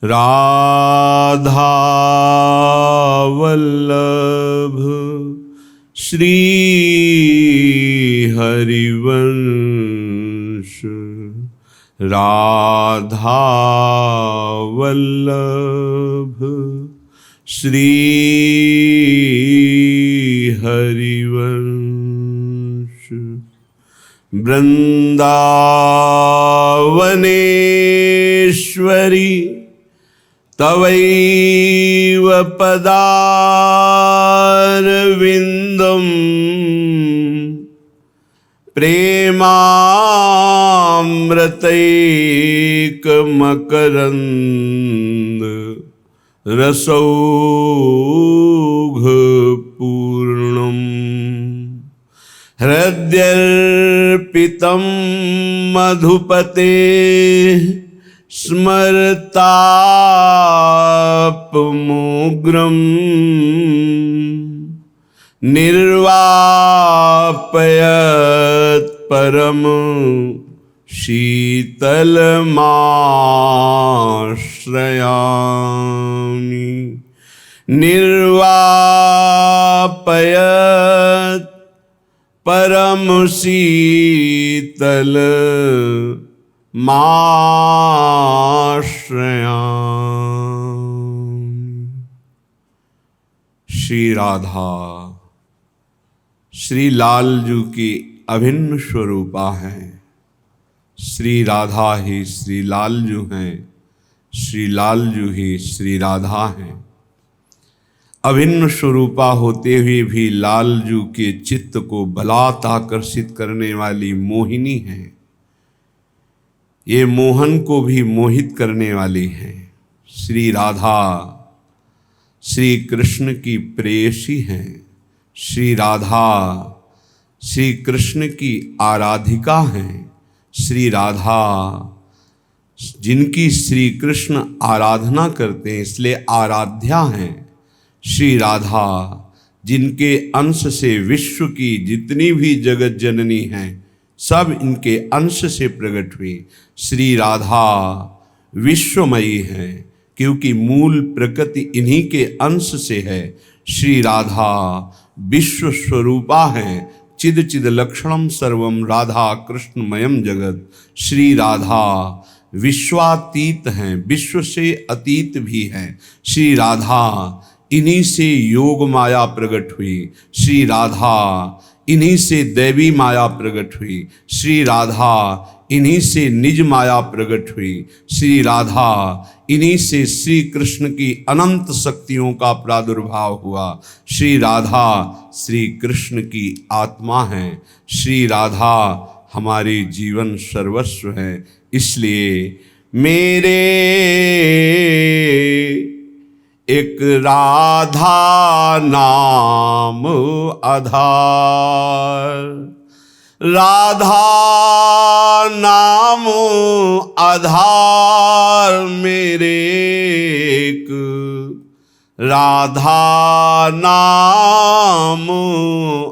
राधा वल्लभ श्री हरिवंश, राधा वल्लभ श्री हरिवंश। वृंदावनेश्वरी तवैव पदारविन्दं प्रेमामृतैकमकरन्द रसौघपूर्णम्। हृद्यर्पितं मधुपते स्मरतापमोग्रं, निर्वापयत् परम शीतलमाश्रयामि। निर्वापयत् परम शीतल माश्रयामि। श्री राधा श्री लालजू की अभिन्न स्वरूपा हैं। श्री राधा ही श्री लालजू हैं, श्री लालजू ही श्री राधा हैं। अभिन्न स्वरूपा होते हुए भी लालजू के चित्त को बलात् आकर्षित करने वाली मोहिनी हैं। ये मोहन को भी मोहित करने वाली हैं। श्री राधा श्री कृष्ण की प्रेयसी हैं। श्री राधा श्री कृष्ण की आराधिका हैं। श्री राधा जिनकी श्री कृष्ण आराधना करते हैं इसलिए आराध्या हैं। श्री राधा जिनके अंश से विश्व की जितनी भी जगत जननी हैं सब इनके अंश से प्रकट हुई। श्री राधा विश्वमयी हैं क्योंकि मूल प्रकृति इन्हीं के अंश से है। श्री राधा विश्व स्वरूपा हैं। चिद चिद लक्षणम सर्वम राधा कृष्णमयम जगत। श्री राधा विश्वातीत हैं, विश्व से अतीत भी हैं। श्री राधा इन्हीं से योग माया प्रकट हुई। श्री राधा इन्हीं से दैवी माया प्रकट हुई। श्री राधा इन्हीं से निज माया प्रकट हुई। श्री राधा इन्हीं से श्री कृष्ण की अनंत शक्तियों का प्रादुर्भाव हुआ। श्री राधा श्री कृष्ण की आत्मा है। श्री राधा हमारे जीवन सर्वस्व है। इसलिए मेरे एक राधा नाम आधार, राधा नाम आधार मेरे एक, राधा नाम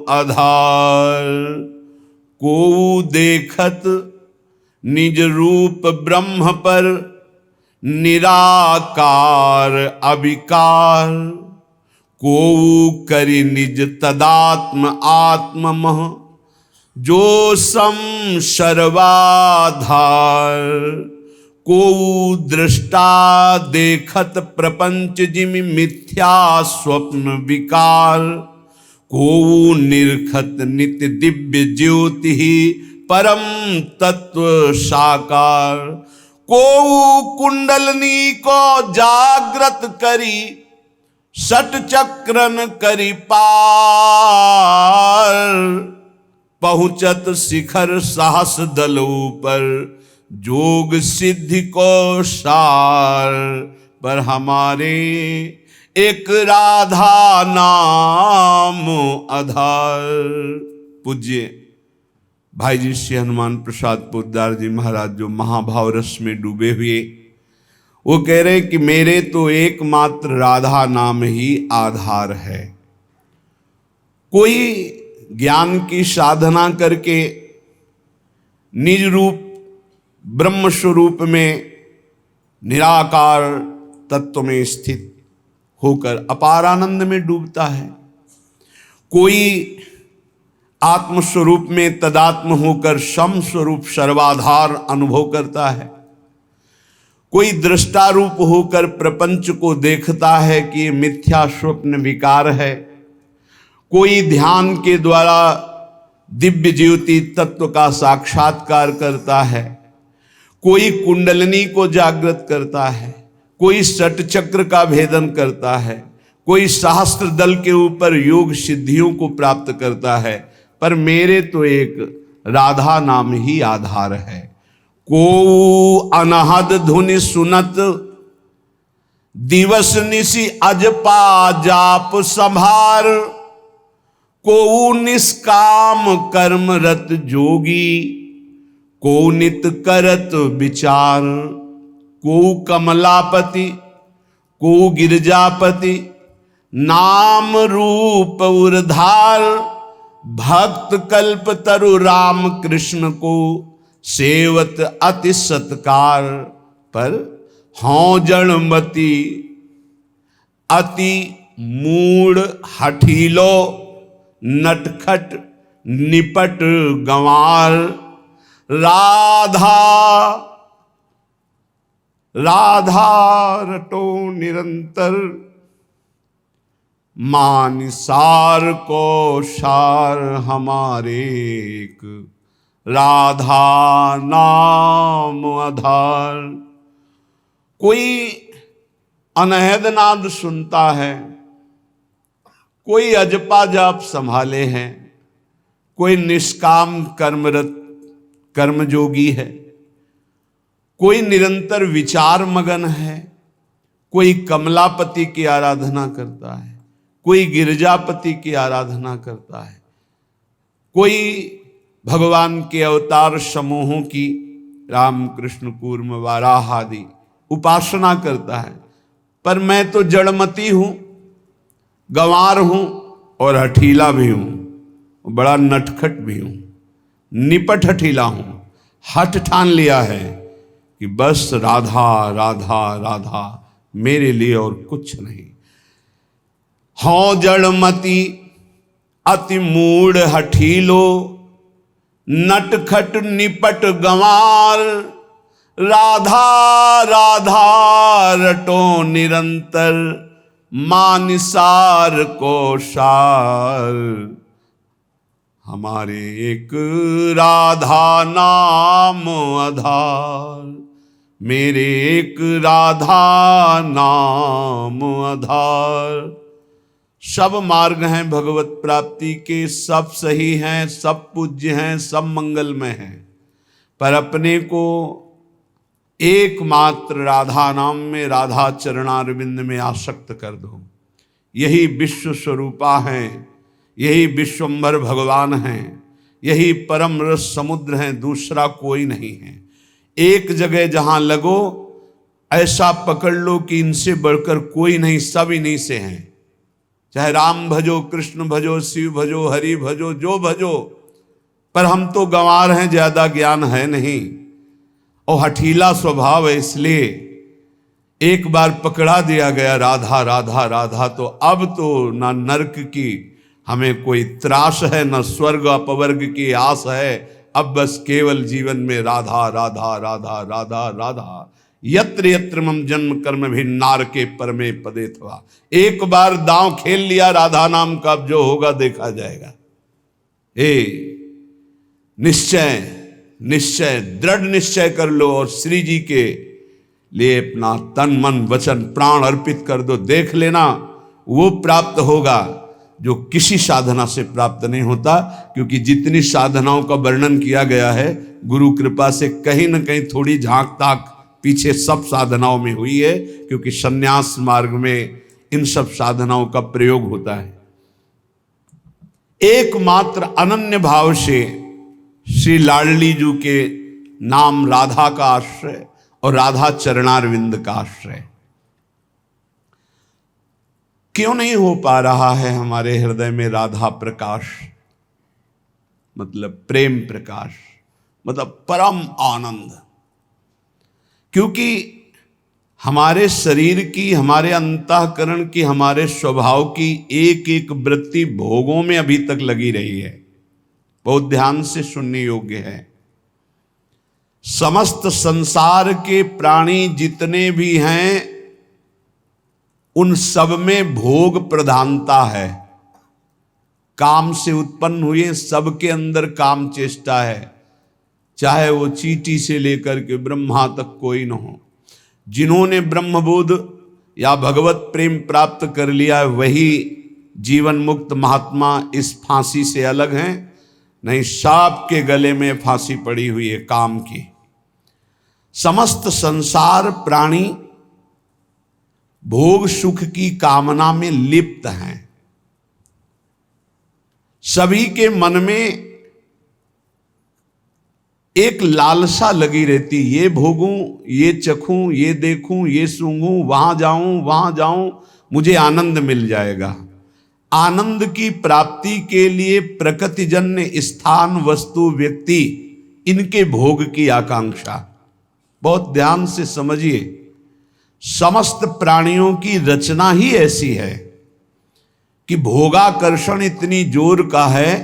आधार। को देखत निज रूप ब्रह्म पर निराकार अविकार, को करि निज तदात्म आत्ममः जो सम सर्वाधार। को दृष्टा देखत प्रपंच जिमि मिथ्या स्वप्न विकार, को निरखत नित्य दिव्य ज्योति परम तत्व साकार। को कुंडलनी को जागृत करी षट चक्रन करी पार, पहुँचत शिखर साहस दलों पर जोग सिद्धि को सार। पर हमारे एक राधा नाम आधार। पूज्य भाई जी श्री हनुमान प्रसाद पोद्दार जी महाराज जो महाभाव रस में डूबे हुए, वो कह रहे कि मेरे तो एकमात्र राधा नाम ही आधार है। कोई ज्ञान की साधना करके निज रूप ब्रह्म स्वरूप में निराकार तत्व में स्थित होकर अपार आनंद में डूबता है। कोई आत्मस्वरूप में तदात्म होकर सम स्वरूप सर्वाधार अनुभव करता है। कोई दृष्टा रूप होकर प्रपंच को देखता है कि ये मिथ्या स्वप्न विकार है। कोई ध्यान के द्वारा दिव्य ज्योति तत्व का साक्षात्कार करता है। कोई कुंडलिनी को जागृत करता है। कोई षट चक्र का भेदन करता है। कोई सहस्त्र दल के ऊपर योग सिद्धियों को प्राप्त करता है। पर मेरे तो एक राधा नाम ही आधार है। को अनहद धुनि सुनत दिवस निशि अजपा जाप संभार। को निष्काम कर्म रत जोगी को नित करत विचार। को कमलापति को गिरजापति नाम रूप उर्धार। भक्त कल्प तरु राम कृष्ण को सेवत अति सत्कार। पर हों जड़मती अति मूढ़ हठीलो नटखट निपट गंवार। राधा राधा रटो निरंतर मानसार को सार हमारे एक राधा नाम आधार। कोई अनहद नाद सुनता है। कोई अजपा जाप संभाले हैं। कोई निष्काम कर्मरत कर्मयोगी है। कोई निरंतर विचार मगन है। कोई कमलापति की आराधना करता है। कोई गिरजापति की आराधना करता है। कोई भगवान के अवतार समूहों की राम कृष्ण कूर्म वाराह आदि उपासना करता है। पर मैं तो जड़मती हूं, गंवार हूं और हठीला भी हूं, बड़ा नटखट भी हूं, निपट हठीला हूं। हठ ठान लिया है कि बस राधा राधा राधा, मेरे लिए और कुछ नहीं। हों जड़मती अति मूढ़ हठीलो नटखट निपट गंवार। राधा राधा रटो निरंतर मानसार को सार। हमारे एक राधा नाम आधार। मेरे एक राधा नाम आधार। सब मार्ग हैं भगवत प्राप्ति के, सब सही हैं, सब पूज्य हैं, सब मंगलमय हैं। पर अपने को एकमात्र राधा नाम में, राधा चरणारविंद में आसक्त कर दो। यही विश्व स्वरूपा हैं, यही विश्वंभर भगवान हैं, यही परम रस समुद्र हैं, दूसरा कोई नहीं है। एक जगह जहां लगो ऐसा पकड़ लो कि इनसे बढ़कर कोई नहीं, सब इन्हीं से हैं। चाहे राम भजो, कृष्ण भजो, शिव भजो, हरि भजो, जो भजो, पर हम तो गंवार हैं, ज्यादा ज्ञान है नहीं और हठीला स्वभाव है। इसलिए एक बार पकड़ा दिया गया राधा राधा राधा, तो अब तो ना नरक की हमें कोई त्रास है, न स्वर्ग अपवर्ग की आस है। अब बस केवल जीवन में राधा राधा राधा राधा राधा। यत्र यत्र मम जन्म कर्म भिन्नार के परमे पदे थवा। एक बार दांव खेल लिया राधा नाम का, अब जो होगा देखा जाएगा। निश्चय निश्चय दृढ़ निश्चय कर लो और श्री जी के लिए अपना तन मन वचन प्राण अर्पित कर दो। देख लेना वो प्राप्त होगा जो किसी साधना से प्राप्त नहीं होता। क्योंकि जितनी साधनाओं का वर्णन किया गया है, गुरु कृपा से कहीं न कहीं थोड़ी झांक ताक पीछे सब साधनाओं में हुई है। क्योंकि संन्यास मार्ग में इन सब साधनाओं का प्रयोग होता है। एकमात्र अनन्य भाव से श्री लाडली जी के नाम राधा का आश्रय और राधा चरणारविंद का आश्रय क्यों नहीं हो पा रहा है हमारे हृदय में राधा प्रकाश, मतलब प्रेम प्रकाश, मतलब परम आनंद। क्योंकि हमारे शरीर की, हमारे अंतःकरण की, हमारे स्वभाव की एक एक वृत्ति भोगों में अभी तक लगी रही है। बहुत ध्यान से सुनने योग्य है। समस्त संसार के प्राणी जितने भी हैं उन सब में भोग प्रधानता है। काम से उत्पन्न हुए सबके अंदर काम चेष्टा है, चाहे वो चींटी से लेकर के ब्रह्मा तक कोई न हो। जिन्होंने ब्रह्मबोध या भगवत प्रेम प्राप्त कर लिया है वही जीवन मुक्त महात्मा इस फांसी से अलग हैं, नहीं सांप के गले में फांसी पड़ी हुई है काम की। समस्त संसार प्राणी भोग सुख की कामना में लिप्त हैं। सभी के मन में एक लालसा लगी रहती, ये भोगूं, ये चखूं, ये देखूं, ये सूंघूं, वहां जाऊं, मुझे आनंद मिल जाएगा। आनंद की प्राप्ति के लिए प्रकृतिजन्य स्थान, वस्तु, व्यक्ति, इनके भोग की आकांक्षा। बहुत ध्यान से समझिए, समस्त प्राणियों की रचना ही ऐसी है कि भोगाकर्षण इतनी जोर का है,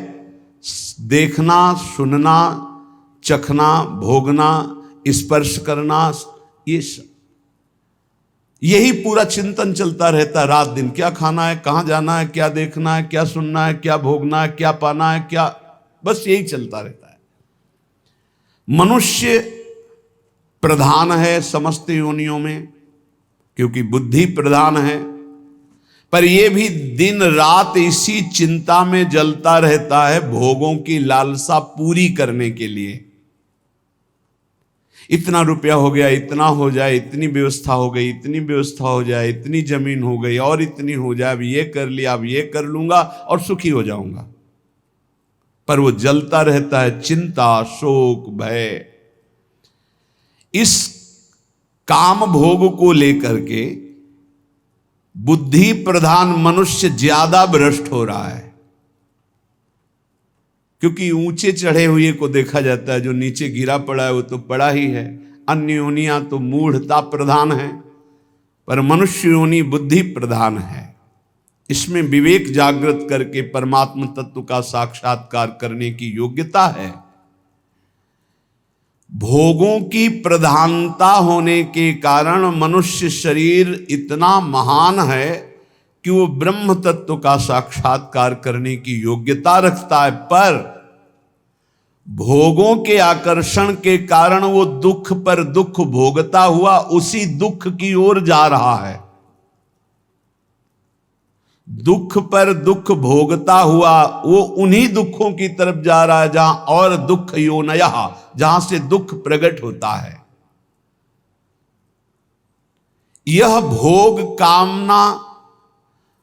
देखना, सुनना, चखना, भोगना, स्पर्श करना, ये यही पूरा चिंतन चलता रहता है रात दिन। क्या खाना है, कहां जाना है, क्या देखना है, क्या सुनना है, क्या भोगना है, क्या पाना है, क्या, बस यही चलता रहता है। मनुष्य प्रधान है समस्त योनियों में, क्योंकि बुद्धि प्रधान है, पर यह भी दिन रात इसी चिंता में जलता रहता है भोगों की लालसा पूरी करने के लिए। इतना रुपया हो गया, इतना हो जाए, इतनी व्यवस्था हो गई, इतनी व्यवस्था हो जाए, इतनी जमीन हो गई और इतनी हो जाए, अब ये कर लिया, अब ये कर लूंगा और सुखी हो जाऊंगा। पर वो जलता रहता है चिंता, शोक, भय। इस काम भोग को लेकर के बुद्धि प्रधान मनुष्य ज्यादा भ्रष्ट हो रहा है, क्योंकि ऊंचे चढ़े हुए को देखा जाता है, जो नीचे गिरा पड़ा है वो तो पड़ा ही है। अन्य योनियां तो मूढ़ता प्रधान है, पर मनुष्य योनि बुद्धि प्रधान है। इसमें विवेक जागृत करके परमात्म तत्व का साक्षात्कार करने की योग्यता है। भोगों की प्रधानता होने के कारण मनुष्य शरीर इतना महान है कि वो ब्रह्म तत्व का साक्षात्कार करने की योग्यता रखता है, पर भोगों के आकर्षण के कारण वो दुख पर दुख भोगता हुआ उसी दुख की ओर जा रहा है। दुख पर दुख भोगता हुआ वो उन्हीं दुखों की तरफ जा रहा है जहां और दुख योनया, जहां से दुख प्रकट होता है। यह भोग कामना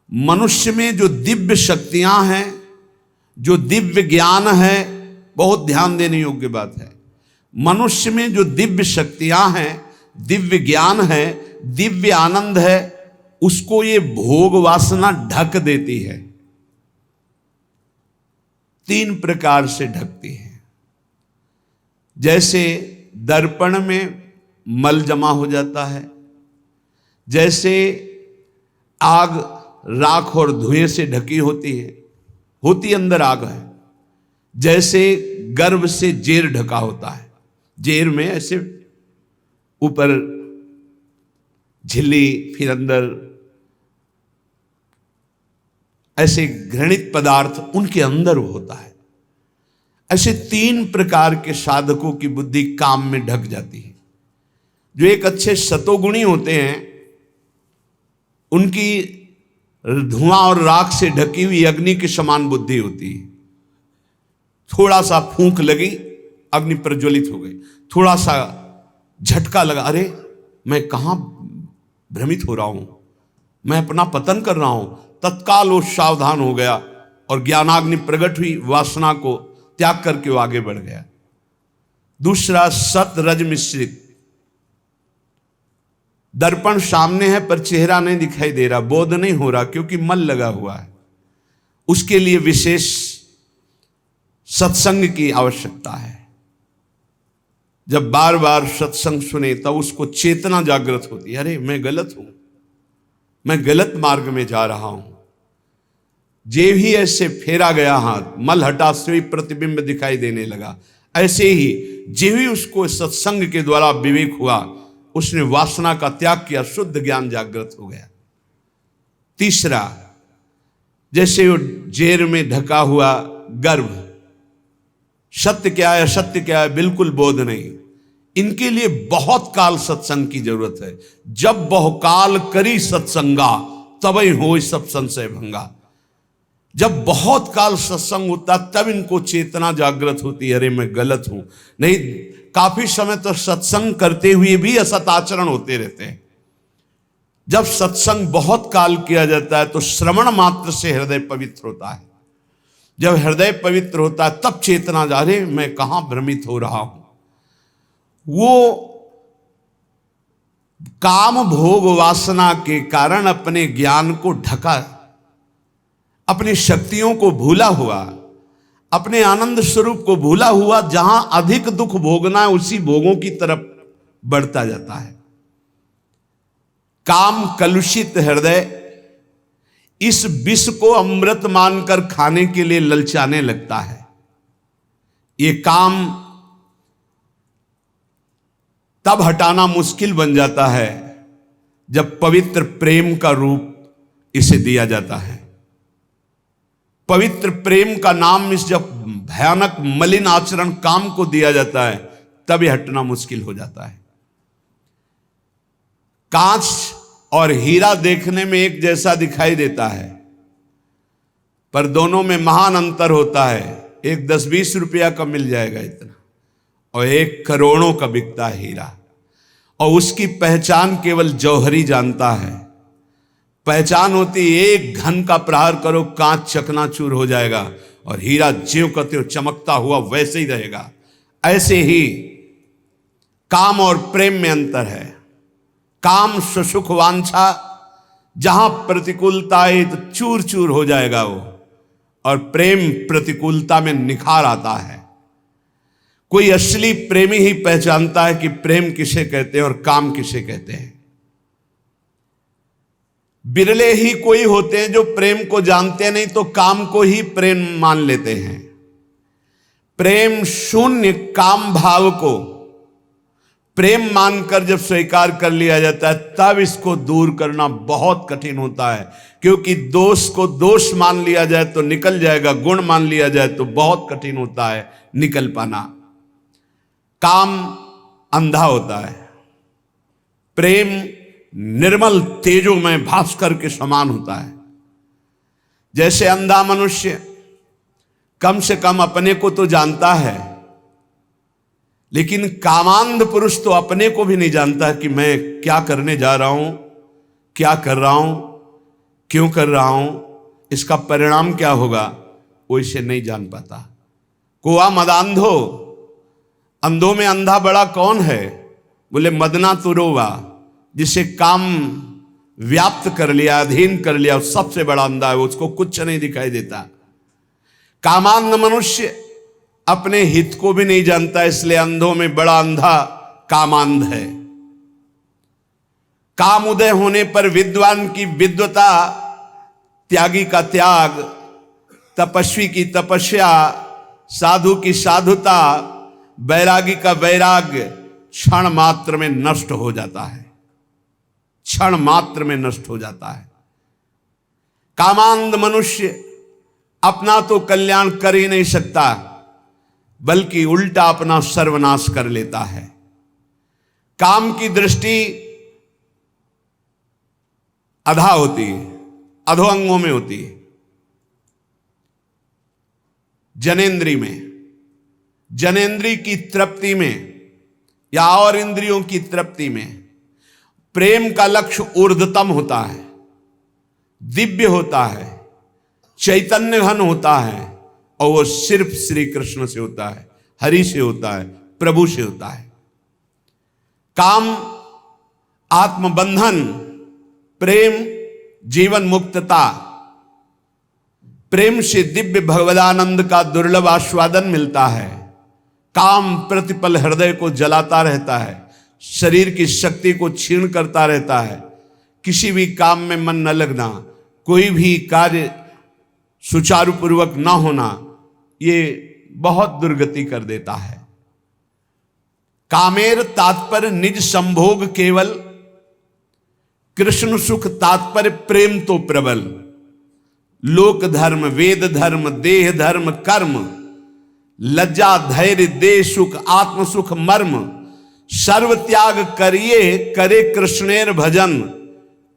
मनुष्य में जो दिव्य शक्तियां हैं, जो दिव्य ज्ञान है, बहुत ध्यान देने योग्य बात है। मनुष्य में जो दिव्य शक्तियां हैं, दिव्य ज्ञान है, दिव्य आनंद है, उसको ये भोग वासना ढक देती है। 3 प्रकार से ढकती है। जैसे दर्पण में मल जमा हो जाता है, जैसे आग राख और धुएं से ढकी होती है, होती अंदर आग है। जैसे गर्भ से जेर ढका होता है, जेर में ऐसे ऊपर झिल्ली, फिर अंदर ऐसे घृणित पदार्थ उनके अंदर होता है। ऐसे 3 प्रकार के साधकों की बुद्धि काम में ढक जाती है। जो एक अच्छे सतोगुणी होते हैं, उनकी धुआं और राख से ढकी हुई अग्नि के समान बुद्धि होती है। थोड़ा सा फूंक लगी, अग्नि प्रज्वलित हो गई। थोड़ा सा झटका लगा, अरे मैं कहां भ्रमित हो रहा हूं, मैं अपना पतन कर रहा हूं, तत्काल वो सावधान हो गया और ज्ञानाग्नि प्रकट हुई, वासना को त्याग करके वो आगे बढ़ गया। दूसरा सत रज मिश्रित, दर्पण सामने है पर चेहरा नहीं दिखाई दे रहा, बोध नहीं हो रहा, क्योंकि मल लगा हुआ है। उसके लिए विशेष सत्संग की आवश्यकता है। जब बार बार सत्संग सुने तब उसको चेतना जागृत होती है, अरे मैं गलत हूं, मैं गलत मार्ग में जा रहा हूं। जे भी ऐसे फेरा गया हाथ, मल हटा से प्रतिबिंब दिखाई देने लगा। ऐसे ही जे भी उसको सत्संग के द्वारा विवेक हुआ, उसने वासना का त्याग किया, शुद्ध ज्ञान जागृत हो गया। तीसरा, जैसे वो जेर में ढका हुआ गर्भ, सत्य क्या है असत्य क्या है बिल्कुल बोध नहीं। इनके लिए बहुत काल सत्संग की जरूरत है। जब बहुकाल करी सत्संगा तबै हो सब संशय भंगा। जब बहुत काल सत्संग होता तब इनको चेतना जागृत होती है, अरे मैं गलत हूं। नहीं, काफी समय तो सत्संग करते हुए भी असत आचरण होते रहते हैं। जब सत्संग बहुत काल किया जाता है तो श्रवण मात्र से हृदय पवित्र होता है। जब हृदय पवित्र होता है तब चेतना जा रहे मैं कहां भ्रमित हो रहा हूं। वो काम भोग वासना के कारण अपने ज्ञान को ढका, अपनी शक्तियों को भूला हुआ, अपने आनंद स्वरूप को भूला हुआ, जहां अधिक दुख भोगना है उसी भोगों की तरफ बढ़ता जाता है। काम कलुषित हृदय इस विष को अमृत मानकर खाने के लिए ललचाने लगता है। ये काम तब हटाना मुश्किल बन जाता है जब पवित्र प्रेम का रूप इसे दिया जाता है। पवित्र प्रेम का नाम इस जब भयानक मलिन आचरण काम को दिया जाता है तब यह हटना मुश्किल हो जाता है। कांच और हीरा देखने में एक जैसा दिखाई देता है, पर दोनों में महान अंतर होता है। एक 10-20 रुपया का मिल जाएगा इतना, और एक करोड़ों का बिकता है हीरा, और उसकी पहचान केवल जौहरी जानता है। पहचान होती एक घन का प्रहार करो कांच चकनाचूर हो जाएगा, और हीरा ज्यों का त्यों चमकता हुआ वैसे ही रहेगा। ऐसे ही काम और प्रेम में अंतर है। काम सुसुख वांछा, जहां प्रतिकूलता है तो चूर चूर हो जाएगा वो, और प्रेम प्रतिकूलता में निखार आता है। कोई असली प्रेमी ही पहचानता है कि प्रेम किसे कहते हैं और काम किसे कहते हैं। बिरले ही कोई होते हैं जो प्रेम को जानते नहीं तो काम को ही प्रेम मान लेते हैं। प्रेम शून्य काम भाव को प्रेम मानकर जब स्वीकार कर लिया जाता है तब इसको दूर करना बहुत कठिन होता है, क्योंकि दोष को दोष मान लिया जाए तो निकल जाएगा, गुण मान लिया जाए तो बहुत कठिन होता है निकल पाना। काम अंधा होता है, प्रेम निर्मल तेजोमय भास्कर के समान होता है। जैसे अंधा मनुष्य कम से कम अपने को तो जानता है, लेकिन कामांध पुरुष तो अपने को भी नहीं जानता कि मैं क्या करने जा रहा हूं, क्या कर रहा हूं, क्यों कर रहा हूं, इसका परिणाम क्या होगा, वो इसे नहीं जान पाता। कोआ मदांधो, अंधों में अंधा बड़ा कौन है? बोले मदना तुरोवा, जिसे काम व्याप्त कर लिया, अधीन कर लिया, सबसे बड़ा अंधा है, उसको कुछ नहीं दिखाई देता। कामांध मनुष्य अपने हित को भी नहीं जानता, इसलिए अंधों में बड़ा अंधा कामांध है। काम उदय होने पर विद्वान की विद्वता, त्यागी का त्याग, तपस्वी की तपस्या, साधु की साधुता, वैरागी का वैराग्य क्षण मात्र में नष्ट हो जाता है, क्षण मात्र में नष्ट हो जाता है। कामांध मनुष्य अपना तो कल्याण कर ही नहीं सकता, बल्कि उल्टा अपना सर्वनाश कर लेता है। काम की दृष्टि अधा होती है, अधोअंगों में होती है, जनेंद्री में, जनेंद्री की तृप्ति में या और इंद्रियों की तृप्ति में। प्रेम का लक्ष्य ऊर्ध्वतम होता है, दिव्य होता है, चैतन्य घन होता है, और वो सिर्फ श्री कृष्ण से होता है, हरि से होता है, प्रभु से होता है। काम आत्मबंधन, प्रेम जीवन मुक्तता। प्रेम से दिव्य भगवदानंद का दुर्लभ आस्वादन मिलता है, काम प्रतिपल हृदय को जलाता रहता है, शरीर की शक्ति को क्षीण करता रहता है, किसी भी काम में मन न लगना, कोई भी कार्य सुचारू पूर्वक न होना, ये बहुत दुर्गति कर देता है। कामेर तात्पर्य निज संभोग केवल, कृष्ण सुख तात्पर्य प्रेम तो प्रबल। लोक धर्म, वेद धर्म, देह धर्म, कर्म, लज्जा धैर्य देह सुख, आत्म सुख मर्म, सर्व त्याग करिए करे कृष्णेर भजन,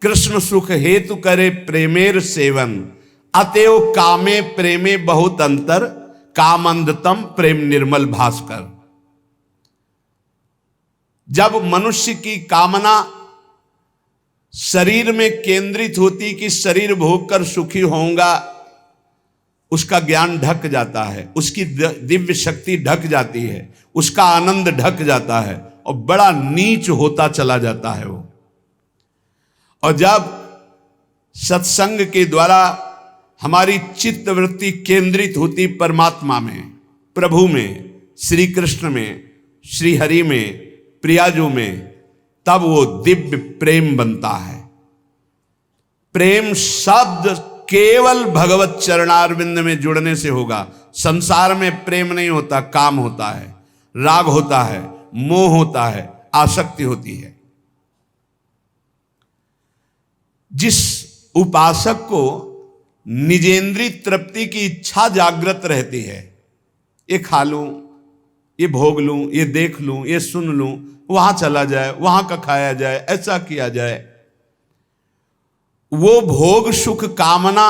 कृष्ण सुख हेतु करे प्रेमेर सेवन। अतएव कामे प्रेमे बहुत अंतर, कामंदतम प्रेम निर्मल भास्कर। जब मनुष्य की कामना शरीर में केंद्रित होती कि शरीर भोग कर सुखी होऊंगा, उसका ज्ञान ढक जाता है, उसकी दिव्य शक्ति ढक जाती है, उसका आनंद ढक जाता है और बड़ा नीच होता चला जाता है वो। और जब सत्संग के द्वारा हमारी चित्त वृत्ति केंद्रित होती परमात्मा में, प्रभु में, श्री कृष्ण में, श्री हरि में, प्रियाजू में, तब वो दिव्य प्रेम बनता है। प्रेम शब्द केवल भगवत चरणारविंद में जुड़ने से होगा। संसार में प्रेम नहीं होता, काम होता है, राग होता है, मोह होता है, आसक्ति होती है। जिस उपासक को निजेंद्रिय तृप्ति की इच्छा जागृत रहती है, ये खा लूं, ये भोग लूं, ये देख लूं, ये सुन लूं, वहां चला जाए, वहां का खाया जाए, ऐसा किया जाए, वो भोग सुख कामना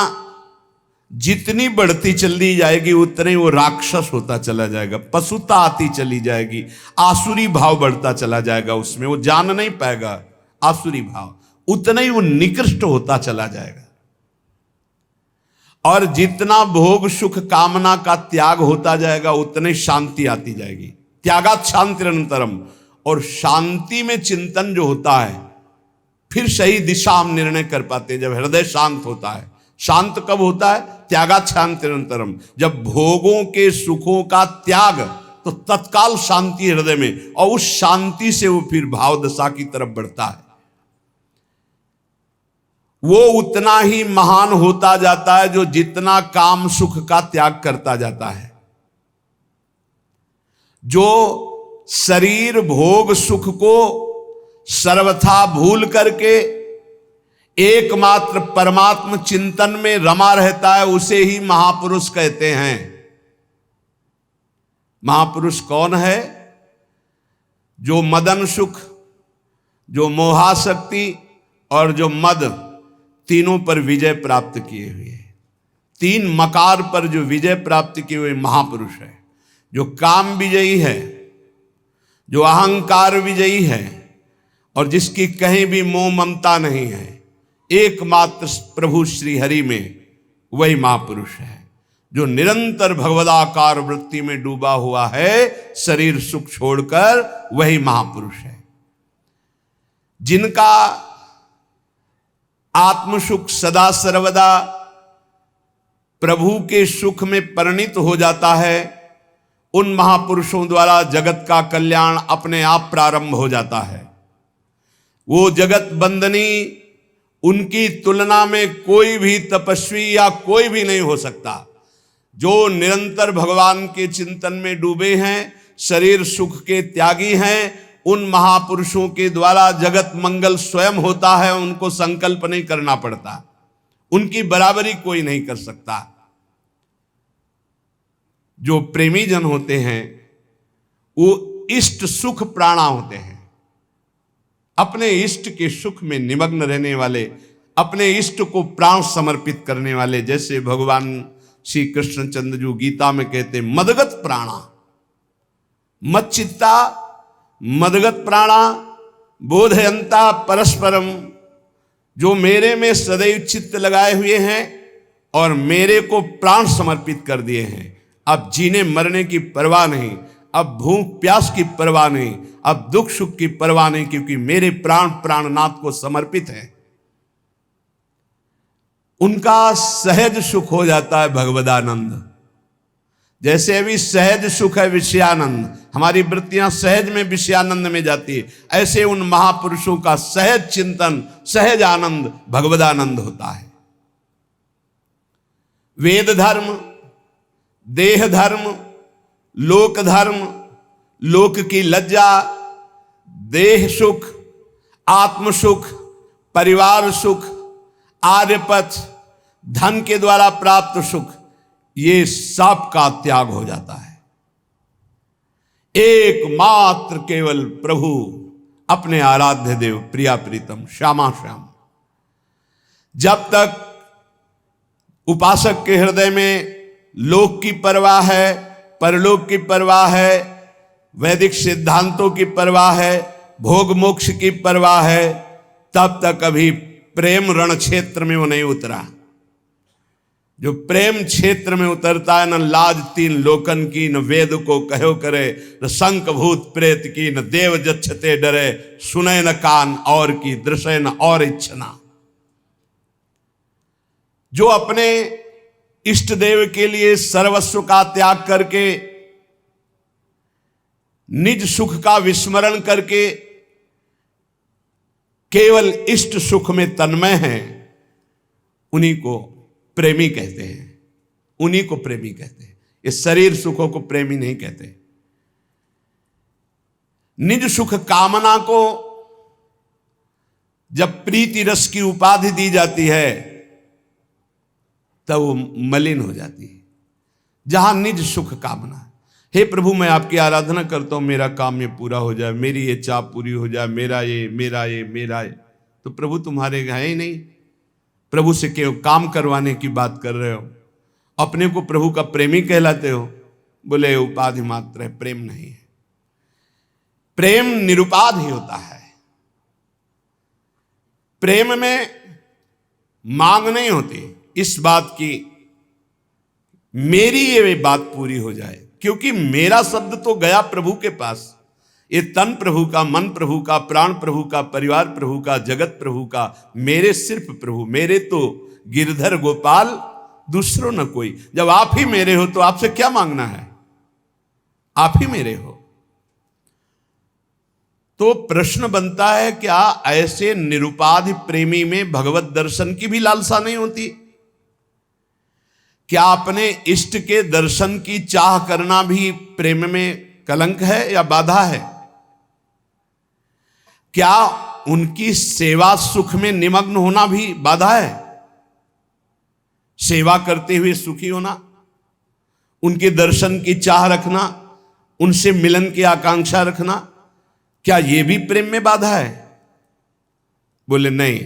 जितनी बढ़ती चली जाएगी उतने वो राक्षस होता चला जाएगा, पशुता आती चली जाएगी, आसुरी भाव बढ़ता चला जाएगा, उसमें वो जान नहीं पाएगा आसुरी भाव, उतना ही वो निकृष्ट होता चला जाएगा। और जितना भोग सुख कामना का त्याग होता जाएगा उतने शांति आती जाएगी। त्यागात शांति निरंतरम। और शांति में चिंतन जो होता है, फिर सही दिशा हम निर्णय कर पाते हैं जब हृदय शांत होता है। शांत कब होता है? त्यागात शांति निरंतरम। जब भोगों के सुखों का त्याग, तो तत्काल शांति हृदय में, और उस शांति से वो फिर भाव दशा की तरफ बढ़ता है। वो उतना ही महान होता जाता है जो जितना काम सुख का त्याग करता जाता है। जो शरीर भोग सुख को सर्वथा भूल करके एकमात्र परमात्म चिंतन में रमा रहता है, उसे ही महापुरुष कहते हैं। महापुरुष कौन है? जो मदन सुख, जो मोहाशक्ति और जो मद, तीनों पर विजय प्राप्त किए हुए, तीन मकार पर जो विजय प्राप्त किए हुए महापुरुष है। जो काम विजयी है, जो अहंकार विजयी है, और जिसकी कहीं भी मोह ममता नहीं है, एकमात्र प्रभु श्री हरि में, वही महापुरुष है। जो निरंतर भगवदाकार वृत्ति में डूबा हुआ है, शरीर सुख छोड़कर, वही महापुरुष है। जिनका आत्मसुख सदा सर्वदा प्रभु के सुख में परिणित हो जाता है, उन महापुरुषों द्वारा जगत का कल्याण अपने आप प्रारंभ हो जाता है। वो जगत बंदनी, उनकी तुलना में कोई भी तपस्वी या कोई भी नहीं हो सकता। जो निरंतर भगवान के चिंतन में डूबे हैं, शरीर सुख के त्यागी हैं, उन महापुरुषों के द्वारा जगत मंगल स्वयं होता है। उनको संकल्प नहीं करना पड़ता, उनकी बराबरी कोई नहीं कर सकता। जो प्रेमी जन होते हैं वो इष्ट सुख प्राणा होते हैं। अपने इष्ट के सुख में निमग्न रहने वाले, अपने इष्ट को प्राण समर्पित करने वाले, जैसे भगवान श्री कृष्णचंद्र जी गीता में कहते हैं, मदगत प्राणा, मच्चित्ता मदगत प्राणा बोधयंता परस्परम। जो मेरे में सदैव चित्त लगाए हुए हैं और मेरे को प्राण समर्पित कर दिए हैं। अब जीने मरने की परवाह नहीं, अब भूख प्यास की परवाह नहीं, अब दुख सुख की परवाह नहीं, क्योंकि मेरे प्राण प्राणनाथ को समर्पित है। उनका सहज सुख हो जाता है भगवदानंद। जैसे अभी सहज सुख है विषयानंद, हमारी वृत्तियां सहज में विषयानंद में जाती है, ऐसे उन महापुरुषों का सहज चिंतन, सहज आनंद भगवदानंद होता है। वेद धर्म, देह धर्म, लोक धर्म, लोक की लज्जा, देह सुख, आत्म सुख, परिवार सुख, आर्यपथ, धन के द्वारा प्राप्त सुख, ये सब का त्याग हो जाता है। एकमात्र केवल प्रभु, अपने आराध्य देव, प्रिया प्रीतम, श्यामा श्याम। जब तक उपासक के हृदय में लोक की परवाह है, परलोक की परवाह है, वैदिक सिद्धांतों की परवाह है, भोग मोक्ष की परवाह है, तब तक अभी प्रेम रण क्षेत्र में वो नहीं उतरा। जो प्रेम क्षेत्र में उतरता है, न लाज तीन लोकन की, न वेद को कहो करे, न शंख भूत प्रेत की, न देव जच्छते डरे, सुने न कान और की, दृश्य न और इच्छना। जो अपने इष्ट देव के लिए सर्वस्व का त्याग करके, निज सुख का विस्मरण करके केवल इष्ट सुख में तन्मय हैं, उन्हीं को प्रेमी कहते हैं, उन्हीं को प्रेमी कहते हैं। इस शरीर सुखों को प्रेमी नहीं कहते। निज सुख कामना को जब प्रीति रस की उपाधि दी जाती है, तब वो मलिन हो जाती है। जहां निज सुख कामना, हे प्रभु मैं आपकी आराधना करता हूं, मेरा काम ये पूरा हो जाए, मेरी ये चाह पूरी हो जाए, मेरा ये मेरा ये मेरा ये, तो प्रभु तुम्हारे है ही नहीं। प्रभु से क्यों काम करवाने की बात कर रहे हो? अपने को प्रभु का प्रेमी कहलाते हो? बोले उपाधि मात्र है, प्रेम नहीं है। प्रेम निरुपाध ही होता है। प्रेम में मांग नहीं होती इस बात की मेरी ये बात पूरी हो जाए, क्योंकि मेरा शब्द तो गया प्रभु के पास। ये तन प्रभु का, मन प्रभु का, प्राण प्रभु का, परिवार प्रभु का, जगत प्रभु का, मेरे सिर्फ प्रभु, मेरे तो गिरधर गोपाल, दूसरों न कोई। जब आप ही मेरे हो तो आपसे क्या मांगना है? आप ही मेरे हो। तो प्रश्न बनता है, क्या ऐसे निरुपाधि प्रेमी में भगवत दर्शन की भी लालसा नहीं होती? क्या अपने इष्ट के दर्शन की चाह करना भी प्रेम में कलंक है या बाधा है? क्या उनकी सेवा सुख में निमग्न होना भी बाधा है? सेवा करते हुए सुखी होना, उनके दर्शन की चाह रखना, उनसे मिलन की आकांक्षा रखना, क्या यह भी प्रेम में बाधा है? बोले नहीं।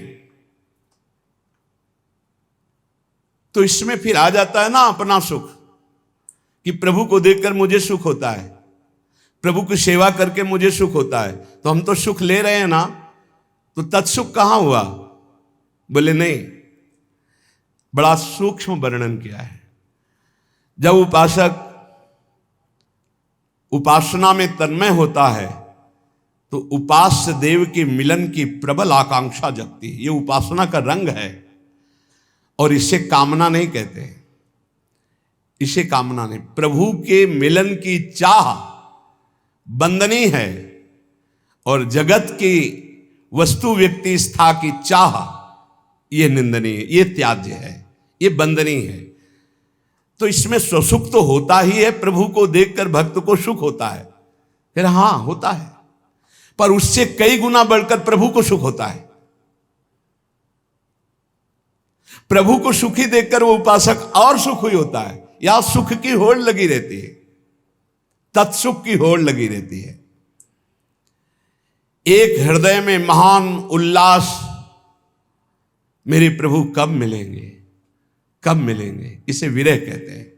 तो इसमें फिर आ जाता है ना अपना सुख, कि प्रभु को देखकर मुझे सुख होता है, प्रभु की सेवा करके मुझे सुख होता है, तो हम तो सुख ले रहे हैं ना, तो तत्सुख कहां हुआ? बोले नहीं। बड़ा सूक्ष्म वर्णन किया है। जब उपासक उपासना में तन्मय होता है, तो उपास्य देव के मिलन की प्रबल आकांक्षा जगती है। ये उपासना का रंग है, और इसे कामना नहीं कहते, इसे कामना नहीं। प्रभु के मिलन की चाह बंदनीय है, और जगत की वस्तु व्यक्ति स्था की चाह ये निंदनीय, ये त्याज्य है, ये बंदनीय है। तो इसमें स्वसुख तो होता ही है, प्रभु को देखकर भक्त को सुख होता है, फिर हां होता है, पर उससे कई गुना बढ़कर प्रभु को सुख होता है। प्रभु को सुखी देखकर वो उपासक और सुख हुई होता है। या सुख की होड़ लगी रहती है, तत्सुख की होड़ लगी रहती है। एक हृदय में महान उल्लास, मेरे प्रभु कब मिलेंगे, कब मिलेंगे, इसे विरह कहते हैं।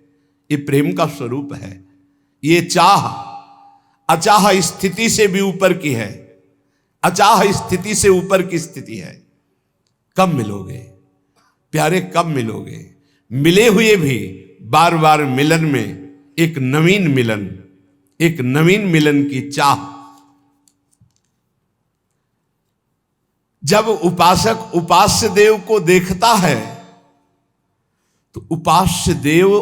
ये प्रेम का स्वरूप है। ये चाह अचाह स्थिति से भी ऊपर की है, अचाह स्थिति से ऊपर की स्थिति है। कब मिलोगे प्यारे, कब मिलोगे? मिले हुए भी बार बार मिलन में एक नवीन मिलन, एक नवीन मिलन की चाह। जब उपासक उपास्य देव को देखता है, तो उपास्य देव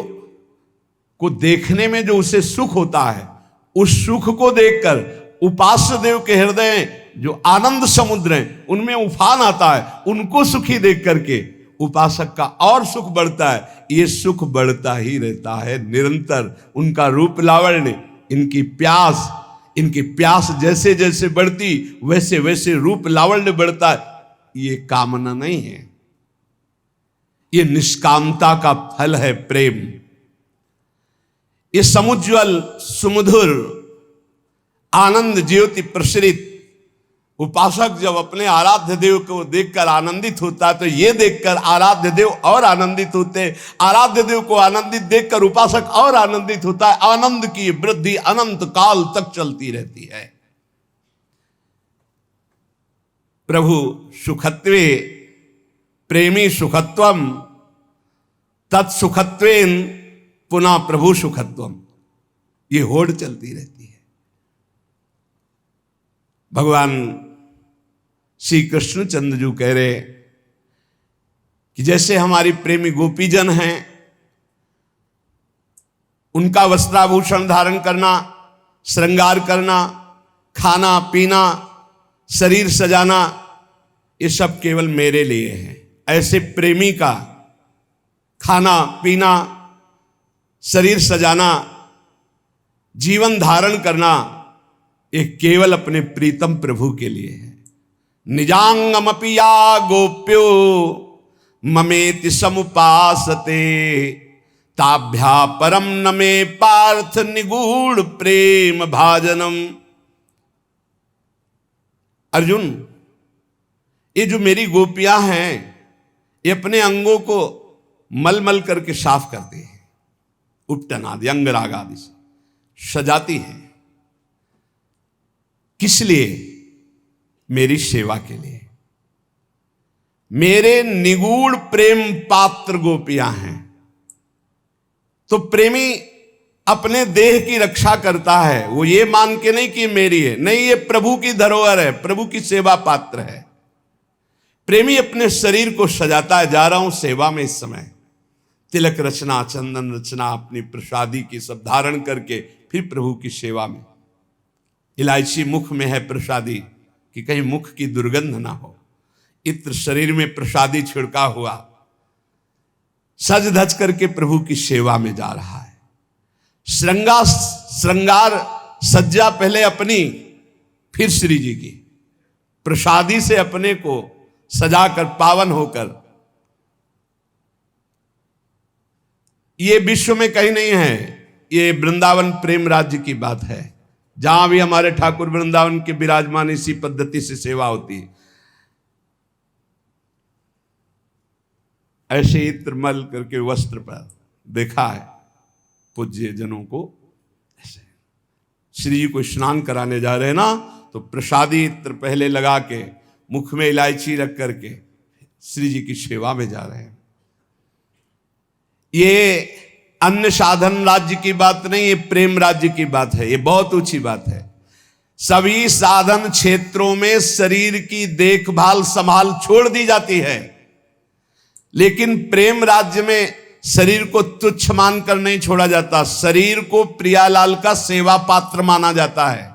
को देखने में जो उसे सुख होता है, उस सुख को देखकर उपास्य देव के हृदय जो आनंद समुद्र हैं उनमें उफान आता है। उनको सुखी देख करके उपासक का और सुख बढ़ता है। ये सुख बढ़ता ही रहता है निरंतर। उनका रूप लावण्य, इनकी प्यास जैसे जैसे बढ़ती वैसे वैसे रूप लावण्य बढ़ता है। ये कामना नहीं है, ये निष्कामता का फल है प्रेम। ये समुज्वल सुमधुर आनंद ज्योति प्रसरित उपासक जब अपने आराध्य देव को देखकर आनंदित होता है तो ये देखकर आराध्य देव और आनंदित होते हैं। आराध्य देव को आनंदित देखकर उपासक और आनंदित होता है। आनंद की वृद्धि अनंत काल तक चलती रहती है। प्रभु सुखत्वे प्रेमी सुखत्वम तत्सुखत्वेन पुनः प्रभु सुखत्वम, ये होड़ चलती रहती है। भगवान श्री कृष्ण चंद्रजू कह रहे कि जैसे हमारी प्रेमी गोपीजन हैं, उनका वस्त्राभूषण धारण करना, श्रृंगार करना, खाना पीना, शरीर सजाना, ये सब केवल मेरे लिए है। ऐसे प्रेमी का खाना पीना, शरीर सजाना, जीवन धारण करना, ये केवल अपने प्रीतम प्रभु के लिए है। निजांगमपि या गोप्यो ममेति समुपासते ताभ्या परम न मे पार्थ निगूढ़ प्रेम भाजनम। अर्जुन, ये जो मेरी गोपियां हैं ये अपने अंगों को मल करके साफ करती हैं, उपटन आदि अंगराग आदि से सजाती हैं। किस लिए? मेरी सेवा के लिए। मेरे निगूढ़ प्रेम पात्र गोपियां हैं। तो प्रेमी अपने देह की रक्षा करता है, वो ये मान के नहीं कि मेरी है, नहीं, ये प्रभु की धरोहर है, प्रभु की सेवा पात्र है। प्रेमी अपने शरीर को सजाता है। जा रहा हूं सेवा में इस समय, तिलक रचना, चंदन रचना, अपनी प्रसादी की सब धारण करके फिर प्रभु की सेवा में। इलायची मुख में है प्रसादी कि कहीं मुख की दुर्गंध ना हो। इत्र शरीर में प्रसादी छिड़का हुआ, सज धज करके प्रभु की सेवा में जा रहा है। श्रृंगार सज्जा पहले अपनी, फिर श्री जी की। प्रसादी से अपने को सजाकर पावन होकर। ये विश्व में कहीं नहीं है, ये वृंदावन प्रेम राज्य की बात है। जहां भी हमारे ठाकुर वृंदावन के विराजमान इसी पद्धति से सेवा होती है। ऐसे ही त्रिमल करके वस्त्र पर देखा है पूज्य जनों को। ऐसे श्री जी को स्नान कराने जा रहे हैं ना, तो प्रसादी इत्र पहले लगा के मुख में इलायची रख करके श्री जी की सेवा में जा रहे हैं। ये अन्य साधन राज्य की बात नहीं, ये प्रेम राज्य की बात है। ये बहुत ऊंची बात है। सभी साधन क्षेत्रों में शरीर की देखभाल संभाल छोड़ दी जाती है, लेकिन प्रेम राज्य में शरीर को तुच्छ मानकर नहीं छोड़ा जाता। शरीर को प्रियालाल का सेवा पात्र माना जाता है।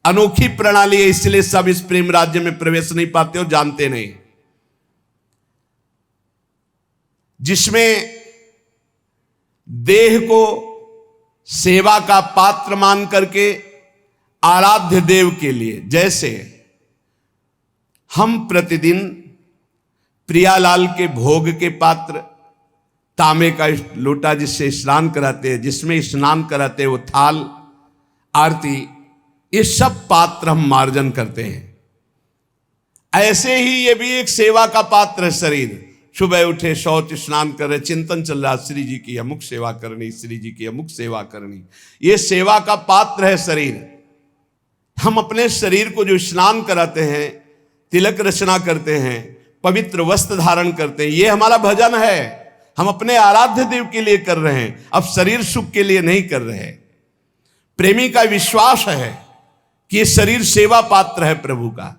अनोखी प्रणाली है, इसलिए सब इस प्रेम राज्य में प्रवेश नहीं पाते और जानते नहीं। जिसमें देह को सेवा का पात्र मान करके आराध्य देव के लिए, जैसे हम प्रतिदिन प्रियालाल के भोग के पात्र, तांबे का लोटा जिससे स्नान कराते हैं, जिसमें स्नान कराते हैं वो थाल, आरती, ये सब पात्र हम मार्जन करते हैं। ऐसे ही ये भी एक सेवा का पात्र है। शरीर सुबह उठे, शौच स्नान कर रहे, चिंतन चल रहा, श्री जी की अमुक सेवा करनी, श्री जी की अमुक सेवा करनी, ये सेवा का पात्र है शरीर। हम अपने शरीर को जो स्नान कराते हैं, तिलक रचना करते हैं, पवित्र वस्त्र धारण करते हैं, ये हमारा भजन है। हम अपने आराध्य देव के लिए कर रहे हैं, अब शरीर सुख के लिए नहीं कर रहे। प्रेमी का विश्वास है कि ये शरीर सेवा पात्र है प्रभु का।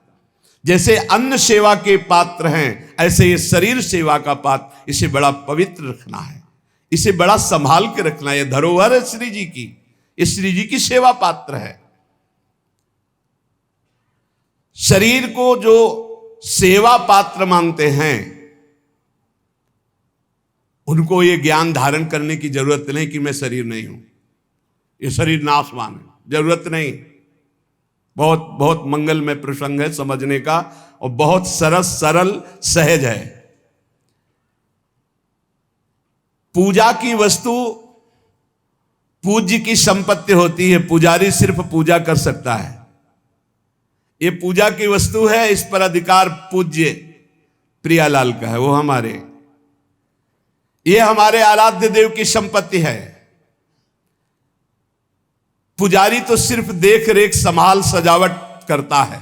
जैसे अन्न सेवा के पात्र हैं, ऐसे ये शरीर सेवा का पात्र, इसे बड़ा पवित्र रखना है, इसे बड़ा संभाल के रखना। यह धरोहर है श्री जी की, ये श्री जी की सेवा पात्र है। शरीर को जो सेवा पात्र मानते हैं उनको ये ज्ञान धारण करने की जरूरत नहीं कि मैं शरीर नहीं हूं, ये शरीर नाशवान है, जरूरत नहीं। बहुत बहुत मंगलमय प्रसंग है समझने का, और बहुत सरल सहज है। पूजा की वस्तु पूज्य की संपत्ति होती है, पुजारी सिर्फ पूजा कर सकता है। ये पूजा की वस्तु है, इस पर अधिकार पूज्य प्रियालाल का है, वो ये हमारे आराध्य देव की संपत्ति है। पुजारी तो सिर्फ देख रेख संभाल सजावट करता है।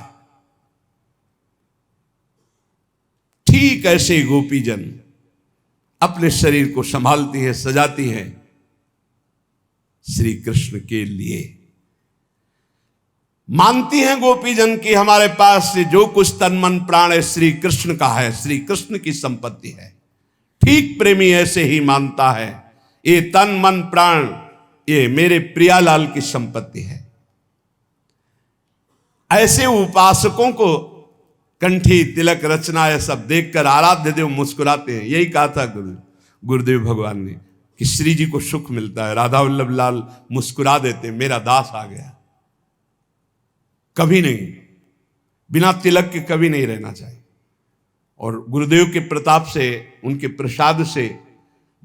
ठीक ऐसे गोपीजन अपने शरीर को संभालती है, सजाती है श्री कृष्ण के लिए। मानती हैं गोपीजन की हमारे पास से जो कुछ तन मन प्राण है श्री कृष्ण का है, श्री कृष्ण की संपत्ति है। ठीक प्रेमी ऐसे ही मानता है, ये तन मन प्राण ये मेरे प्रियालाल की संपत्ति है। ऐसे उपासकों को कंठी तिलक रचना यह सब देखकर आराध्य देव मुस्कुराते हैं। यही कहा था गुरुदेव भगवान ने कि श्री जी को सुख मिलता है। राधा वल्लभ लाल मुस्कुरा देते, मेरा दास आ गया। कभी नहीं, बिना तिलक के कभी नहीं रहना चाहिए। और गुरुदेव के प्रताप से, उनके प्रसाद से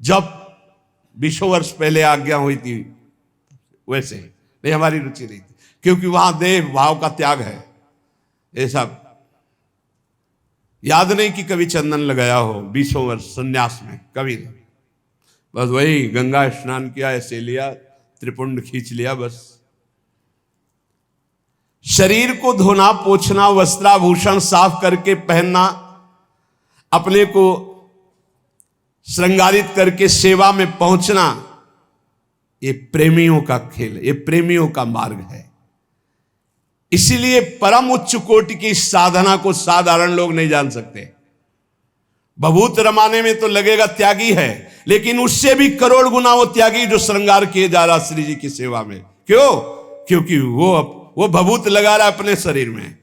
जब 20 वर्ष पहले आज्ञा हुई थी वैसे नहीं, हमारी रुचि नहीं थी, क्योंकि वहां देह भाव का त्याग है। ये सब याद नहीं कि कभी चंदन लगाया हो 20 वर्ष संन्यास में, कभी नहीं। बस वही गंगा स्नान किया, ऐसे लिया, त्रिपुंड खींच लिया, बस। शरीर को धोना, पोछना, वस्त्राभूषण साफ करके पहनना, अपने को श्रृंगारित करके सेवा में पहुंचना, ये प्रेमियों का खेल है, ये प्रेमियों का मार्ग है। इसीलिए परम उच्च कोटि की साधना को साधारण लोग नहीं जान सकते। भभूत रमाने में तो लगेगा त्यागी है, लेकिन उससे भी करोड़ गुना वो त्यागी जो श्रृंगार किए जा रहा श्री जी की सेवा में। क्यों? क्योंकि वो भभूत लगा रहा अपने शरीर में,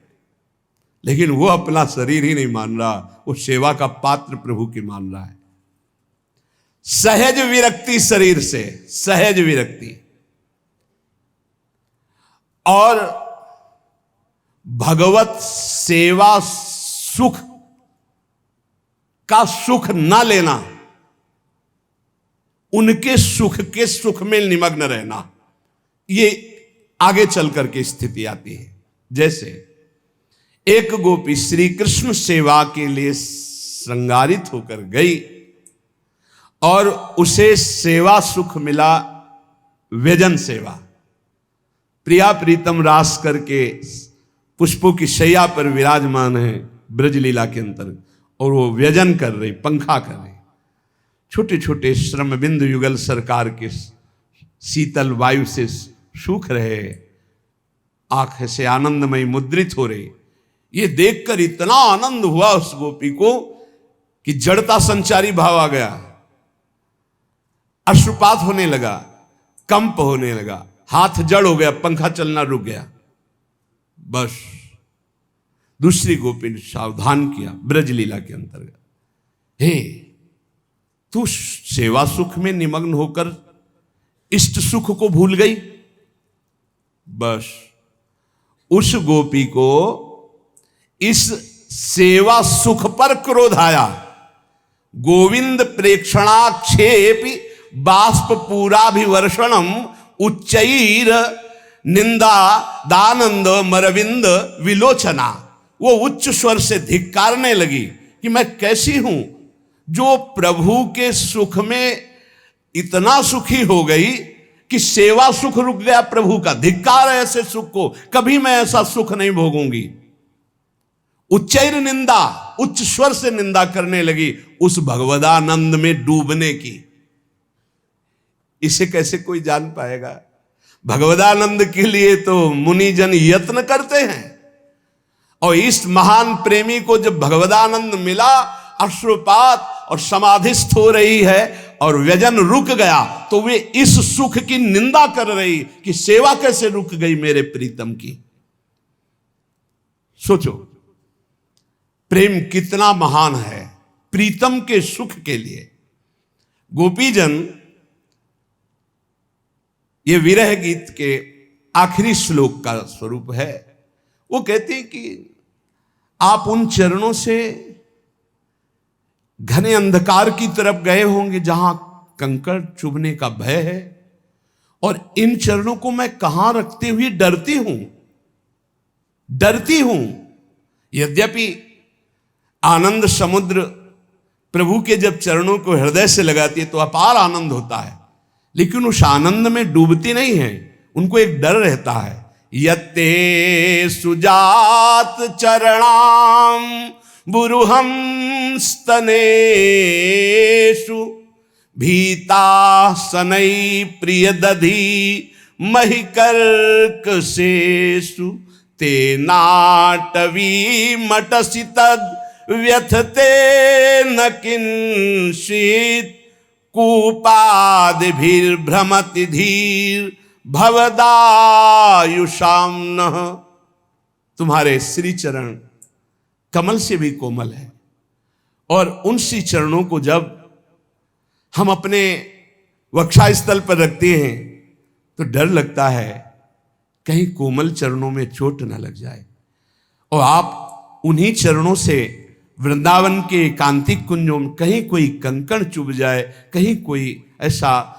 लेकिन वो अपना शरीर ही नहीं मान रहा, वो सेवा का पात्र प्रभु की मान रहा है। सहज विरक्ति शरीर से, सहज विरक्ति। और भगवत सेवा सुख का सुख न लेना, उनके सुख के सुख में निमग्न रहना, ये आगे चल करके स्थिति आती है। जैसे एक गोपी श्री कृष्ण सेवा के लिए श्रृंगारित होकर गई और उसे सेवा सुख मिला, व्यजन सेवा। प्रिया प्रीतम रास करके पुष्पों की शैया पर विराजमान है ब्रजलीला के अंतर्गत, और वो व्यजन कर रही, पंखा कर रही। छोटे छोटे श्रम बिंदु युगल सरकार के शीतल वायु से सूख रहे, आंख से आनंदमय मुद्रित हो रही। ये देखकर इतना आनंद हुआ उस गोपी को कि जड़ता संचारी भाव आ गया, अश्रुपात होने लगा, कंप होने लगा, हाथ जड़ हो गया, पंखा चलना रुक गया। बस दूसरी गोपी ने सावधान किया ब्रजलीला के अंतर्गत, हे तू सेवा सुख में निमग्न होकर इष्ट सुख को भूल गई। बस उस गोपी को इस सेवा सुख पर क्रोध आया। गोविंद प्रेक्षणाक्षेपि बाष्प पूराभिवर्षणम उच्चैर निंदा दानंद मरविंद विलोचना। वो उच्च स्वर से धिक्कारने लगी कि मैं कैसी हूं जो प्रभु के सुख में इतना सुखी हो गई कि सेवा सुख रुक गया प्रभु का। धिक्कार है ऐसे सुख को, कभी मैं ऐसा सुख नहीं भोगूंगी। उच्चैर निंदा, उच्च स्वर से निंदा करने लगी उस भगवदानंद में डूबने की। इसे कैसे कोई जान पाएगा? भगवदानंद के लिए तो मुनिजन यत्न करते हैं, और इस महान प्रेमी को जब भगवदानंद मिला, अश्रुपात और समाधिस्थ हो रही है, और व्यजन रुक गया तो वे इस सुख की निंदा कर रही कि सेवा कैसे रुक गई मेरे प्रीतम की। सोचो प्रेम कितना महान है प्रीतम के सुख के लिए। गोपीजन, ये विरह गीत के आखिरी श्लोक का स्वरूप है। वो कहते हैं कि आप उन चरणों से घने अंधकार की तरफ गए होंगे जहां कंकड़ चुभने का भय है, और इन चरणों को मैं कहां रखते हुए डरती हूं। यद्यपि आनंद समुद्र प्रभु के जब चरणों को हृदय से लगाती है तो अपार आनंद होता है, लेकिन उस आनंद में डूबती नहीं है, उनको एक डर रहता है। यत्ते सुजात चरणाम बुरुहम स्तनेषु भीता सनई प्रिय दधी महिकर्कशेषु ते नाटवी मटसि तद व्यथते न किंचित् कूपादिभिर्भ्रमति धीर भवदायुषाम नः। तुम्हारे श्री चरण कमल से भी कोमल है, और उन श्री चरणों को जब हम अपने वक्षस्थल पर रखते हैं तो डर लगता है कहीं कोमल चरणों में चोट न लग जाए। और आप उन्हीं चरणों से वृंदावन के एकांतिक कुंजों में कहीं कोई कंकड़ चुभ जाए, कहीं कोई ऐसा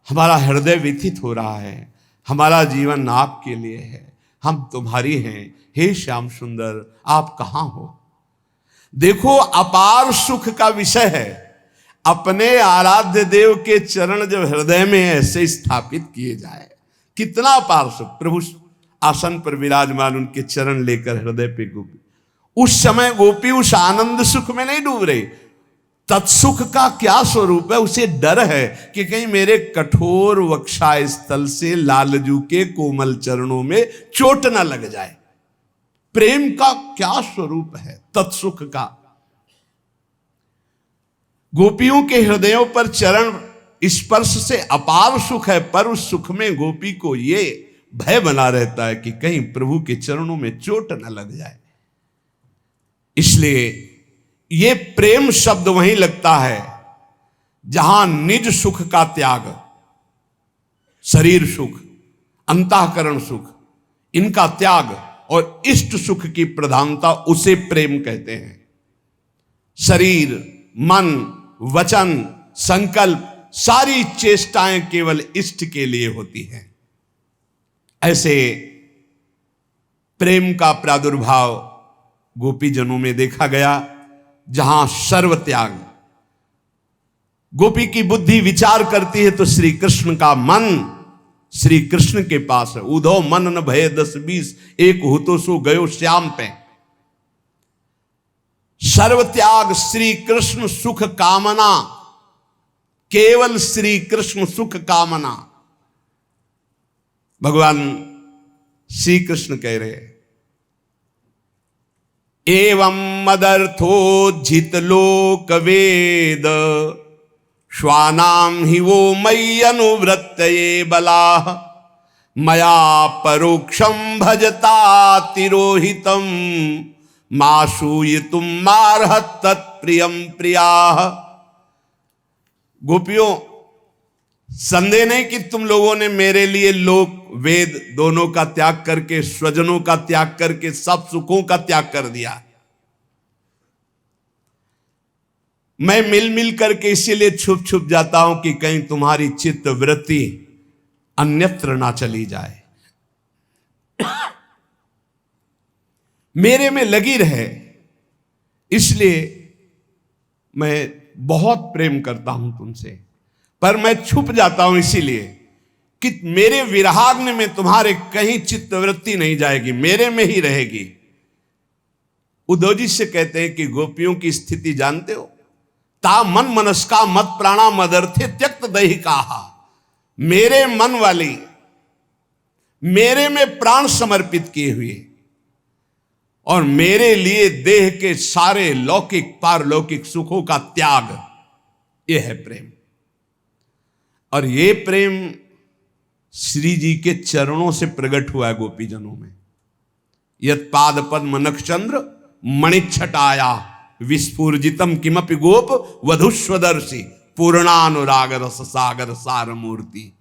हमारा हृदय व्यथित हो रहा है, हमारा जीवन आपके लिए है, हम तुम्हारी हैं, हे श्याम सुंदर आप कहाँ हो। देखो अपार सुख का विषय है, अपने आराध्य देव के चरण जब हृदय में ऐसे स्थापित किए जाए, कितना अपार सुख। प्रभु आसन पर विराजमान, उनके चरण लेकर हृदय पे गोपी, उस समय गोपी उस आनंद सुख में नहीं डूब रही। तत्सुख का क्या स्वरूप है, उसे डर है कि कहीं मेरे कठोर वक्षा स्थल से लालजू के कोमल चरणों में चोट ना लग जाए। प्रेम का क्या स्वरूप है तत्सुख का। गोपियों के हृदयों पर चरण स्पर्श से अपार सुख है, पर उस सुख में गोपी को ये भय बना रहता है कि कहीं प्रभु के चरणों में चोट न लग जाए। इसलिए ये प्रेम शब्द वहीं लगता है जहां निज सुख का त्याग, शरीर सुख, अंतःकरण सुख, इनका त्याग और इष्ट सुख की प्रधानता, उसे प्रेम कहते हैं। शरीर, मन, वचन, संकल्प, सारी चेष्टाएं केवल इष्ट के लिए होती हैं। ऐसे प्रेम का प्रादुर्भाव गोपीजनों में देखा गया, जहां सर्व त्याग। गोपी की बुद्धि विचार करती है तो श्री कृष्ण का मन श्री कृष्ण के पास है। उधो मन न भय 10-20, एक हो तो सो गयो श्याम पे। सर्व त्याग, श्री कृष्ण सुख कामना, केवल श्री कृष्ण सुख कामना। भगवान श्री कृष्ण कह रहे एवं मदर्थोज्झित लोक वेद श्वानाम ही वो मयि अनुवृत्तये बलाः मया परोक्षम भजता तिरोहितम मासूयितुम मार्हत तत्प्रियम प्रियाः। गोपियों, संदेह नहीं कि तुम लोगों ने मेरे लिए लोक वेद दोनों का त्याग करके, स्वजनों का त्याग करके, सब सुखों का त्याग कर दिया। मैं मिल मिल करके इसीलिए छुप छुप जाता हूं कि कहीं तुम्हारी चित्त वृत्ति अन्यत्र ना चली जाए, मेरे में लगी रहे। इसलिए मैं बहुत प्रेम करता हूं तुमसे, पर मैं छुप जाता हूं इसीलिए कि मेरे विरहाग्नि में तुम्हारे कहीं चित्तवृत्ति नहीं जाएगी, मेरे में ही रहेगी। उद्धव जी से कहते हैं कि गोपियों की स्थिति जानते हो, ता मन मनस्का मत प्राणा मदर्थे त्यक्त दैहिकाहा। मेरे मन वाली, मेरे में प्राण समर्पित किए हुए और मेरे लिए देह के सारे लौकिक पारलौकिक सुखों का त्याग, यह है प्रेम। और ये प्रेम श्री जी के चरणों से प्रकट हुआ है गोपीजनों में। यत पाद पद्म नखचंद्र मणिच्छटाया विस्फुर्जितम किमपि गोप वधुस्वदर्शी पूर्णानुराग रस सागर सार मूर्ति।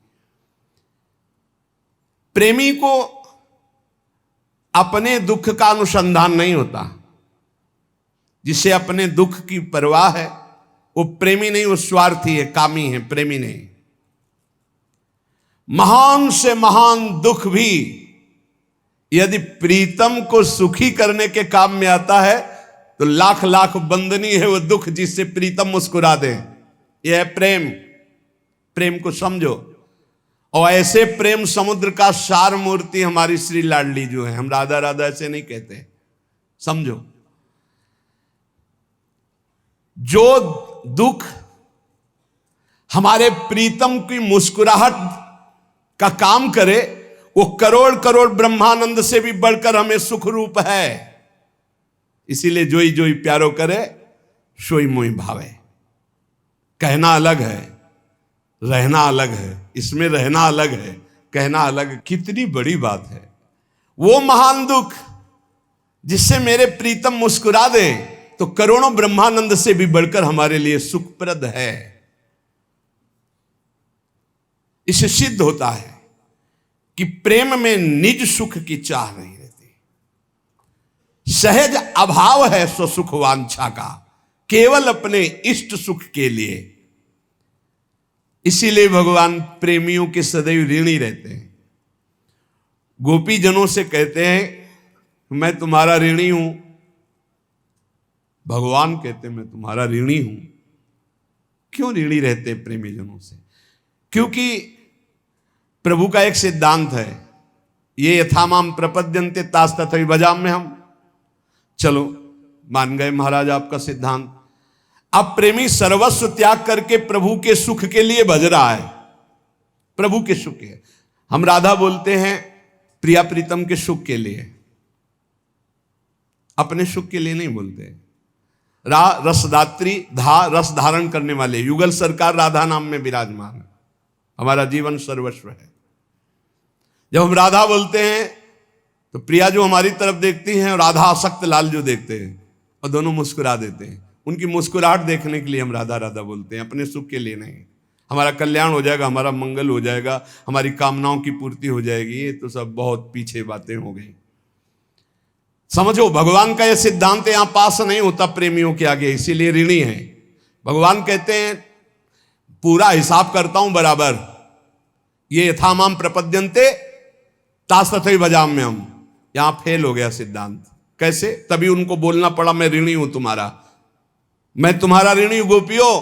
प्रेमी को अपने दुख का अनुसंधान नहीं होता। जिसे अपने दुख की परवाह है वो प्रेमी नहीं, वो स्वार्थी है, कामी है, प्रेमी नहीं। महान से महान दुख भी यदि प्रीतम को सुखी करने के काम में आता है तो लाख लाख बंदनी है वो दुख जिससे प्रीतम मुस्कुरा दे। यह है प्रेम। प्रेम को समझो। और ऐसे प्रेम समुद्र का सार मूर्ति हमारी श्री लाडली जो है, हम राधा राधा ऐसे नहीं कहते, समझो। जो दुख हमारे प्रीतम की मुस्कुराहट का काम करे वो करोड़ करोड़ ब्रह्मानंद से भी बढ़कर हमें सुख रूप है। इसीलिए जोई जोई प्यारो करे सोई मोई भावे। कहना अलग है, रहना अलग है। इसमें रहना अलग है, कहना अलग। कितनी बड़ी बात है। वो महान दुख जिससे मेरे प्रीतम मुस्कुरा दे तो करोड़ों ब्रह्मानंद से भी बढ़कर हमारे लिए सुखप्रद है। इससे सिद्ध होता है कि प्रेम में निज सुख की चाह नहीं रहती। सहज अभाव है स्वसुख वांछा का, केवल अपने इष्ट सुख के लिए। इसीलिए भगवान प्रेमियों के सदैव ऋणी रहते हैं। गोपी जनों से कहते हैं मैं तुम्हारा ऋणी हूं। भगवान कहते हैं मैं तुम्हारा ऋणी हूं। क्यों ऋणी रहते हैं प्रेमी जनों से? क्योंकि प्रभु का एक सिद्धांत है, ये यथामाम प्रपद्यन्ते तास तथैव भजाम्यहम्। हम चलो मान गए महाराज आपका सिद्धांत। अब प्रेमी सर्वस्व त्याग करके प्रभु के सुख के लिए भज रहा है। प्रभु के सुख के, हम राधा बोलते हैं प्रिया प्रीतम के सुख के लिए, अपने सुख के लिए नहीं बोलते। रा रसदात्री, धा रस धारण करने वाले, युगल सरकार राधा नाम में विराजमान है। हमारा जीवन सर्वस्व है। जब हम राधा बोलते हैं तो प्रिया जो हमारी तरफ देखती हैं और राधा आसक्त लाल जो देखते हैं, और दोनों मुस्कुरा देते हैं। उनकी मुस्कुराहट देखने के लिए हम राधा राधा बोलते हैं, अपने सुख के लिए नहीं। हमारा कल्याण हो जाएगा, हमारा मंगल हो जाएगा, हमारी कामनाओं की पूर्ति हो जाएगी। ये तो सब बहुत पीछे बातें हो गई। समझो, भगवान का यह सिद्धांत यहां पास नहीं होता प्रेमियों के आगे, इसीलिए ऋणी है। भगवान कहते हैं पूरा हिसाब करता हूं बराबर। ये यथामाम प्रपद्यन्ते तास तथैव भजाम्यहम्। यहां फेल हो गया सिद्धांत। कैसे? तभी उनको बोलना पड़ा मैं ऋणी हूं तुम्हारा, मैं तुम्हारा ऋणी हूं गोपियों।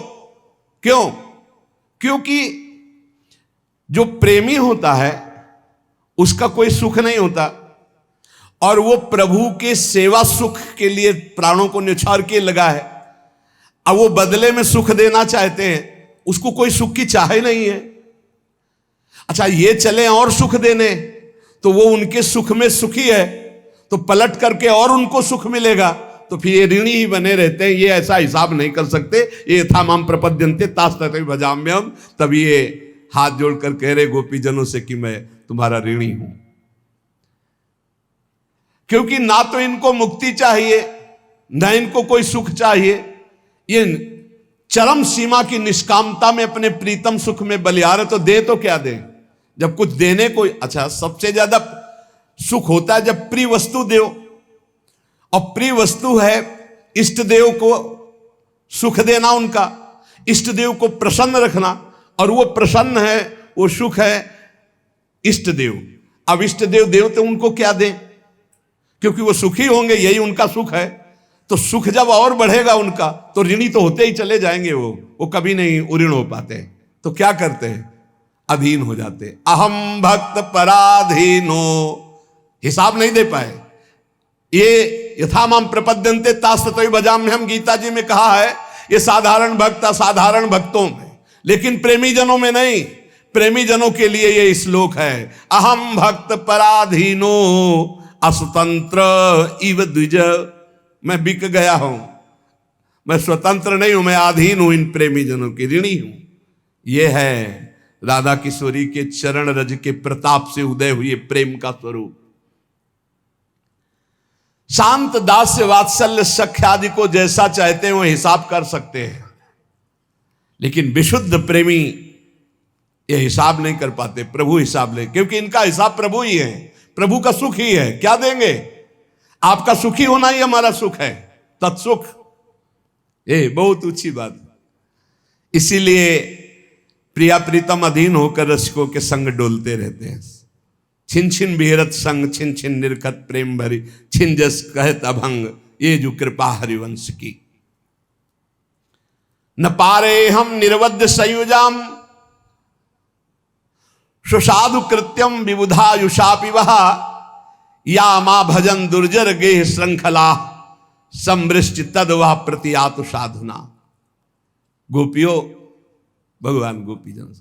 क्यों? क्योंकि जो प्रेमी होता है उसका कोई सुख नहीं होता, और वो प्रभु के सेवा सुख के लिए प्राणों को न्यौछावर के लगा है। अब वो बदले में सुख देना चाहते हैं, उसको कोई सुख की चाह ही नहीं है। अच्छा, ये चले और सुख देने तो वो उनके सुख में सुखी है, तो पलट करके और उनको सुख मिलेगा, तो फिर ये ऋणी ही बने रहते हैं। ये ऐसा हिसाब नहीं कर सकते। ये यथामाम प्रपद्यन्ते तास तथैव भजाम्यहम्। तब ये हाथ जोड़कर कह रहे गोपीजनों से कि मैं तुम्हारा ऋणी हूं। क्योंकि ना तो इनको मुक्ति चाहिए, ना इनको कोई सुख चाहिए। ये चरम सीमा की निष्कामता में अपने प्रीतम सुख में बलिहार है, तो दे तो क्या दे? जब कुछ देने को, अच्छा, सबसे ज्यादा सुख होता है जब प्रिय वस्तु दो, और प्रिय वस्तु है इष्ट देव को सुख देना, उनका इष्ट देव को प्रसन्न रखना, और वो प्रसन्न है, वो सुख है इष्ट देव। अब इष्ट देव देवते उनको क्या दें? क्योंकि वो सुखी होंगे, यही उनका सुख है। तो सुख जब और बढ़ेगा उनका, तो ऋणी तो होते ही चले जाएंगे। वो कभी नहीं उऋण हो पाते। तो क्या करते हैं? अधीन हो जाते। अहम भक्त पराधीनो, हिसाब नहीं दे पाए। ये यथामाम प्रपद्यन्ते तास तथैव भजाम्यहम् गीता जी में कहा है, ये साधारण भक्त असाधारण भक्तों में, लेकिन प्रेमी जनों में नहीं। प्रेमी जनों के लिए ये श्लोक है, अहम भक्त पराधीनो अस्वतंत्र इव द्विज। मैं बिक गया हूं, मैं स्वतंत्र नहीं हूं, मैं अधीन हूं इन प्रेमी जनों की, ऋणी हूं। ये है राधा किशोरी के चरण रज के प्रताप से उदय हुए प्रेम का स्वरूप। शांत दास्य वात्सल्य सख्य आदि को जैसा चाहते हैं वो हिसाब कर सकते हैं, लेकिन विशुद्ध प्रेमी ये हिसाब नहीं कर पाते। प्रभु हिसाब ले, क्योंकि इनका हिसाब प्रभु ही है, प्रभु का सुख ही है। क्या देंगे? आपका सुखी होना ही हमारा सुख है, तत्सुख। ये बहुत ऊंची बात। इसीलिए प्रिया प्रीतम अधीन होकर रसिकों के संग डोलते रहते हैं। छिन छिन बिहरत संग, छिन छिन निरखत प्रेम भरी, छिन जस कहत अभंग, ये जो कृपा हरिवंश की। न पारे हम निर्वध्य संयुजाम, सुसाधु कृत्यम विबुधायुषापि वह, या मां भजन दुर्जर गेह श्रृंखला, समृष्टि तद वह प्रतियातु साधुना। गोपियों, भगवान गोपीजन,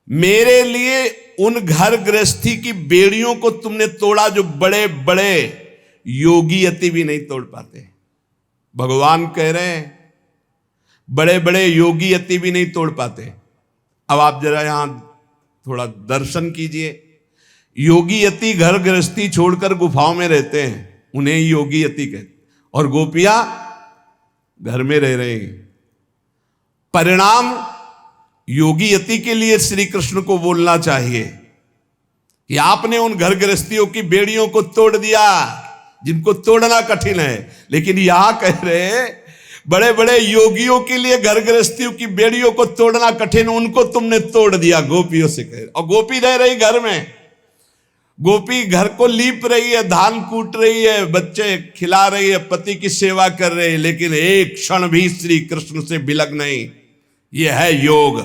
मेरे लिए उन घर गृहस्थी की बेड़ियों को तुमने तोड़ा जो बड़े बड़े योगी यति भी नहीं तोड़ पाते। भगवान कह रहे हैं बड़े बड़े योगी यति भी नहीं तोड़ पाते। अब आप जरा यहां थोड़ा दर्शन कीजिए। योगी यति घर गृहस्थी छोड़कर गुफाओं में रहते हैं, उन्हें योगी यति कहते, और गोपियां घर में रह रहे हैं। परिणाम योगी यति के लिए श्री कृष्ण को बोलना चाहिए कि आपने उन घर गृहस्थियों की बेड़ियों को तोड़ दिया जिनको तोड़ना कठिन है। लेकिन यहां कह रहे हैं बड़े बड़े योगियों के लिए घर गृहस्थियों की बेड़ियों को तोड़ना कठिन, उनको तुमने तोड़ दिया। गोपियों से कह रहे, और गोपी रह रही घर में, गोपी घर को लीप रही है, धान कूट रही है, बच्चे खिला रही है, पति की सेवा कर रही है, लेकिन एक क्षण भी श्री कृष्ण से बिलग नहीं। यह है योग।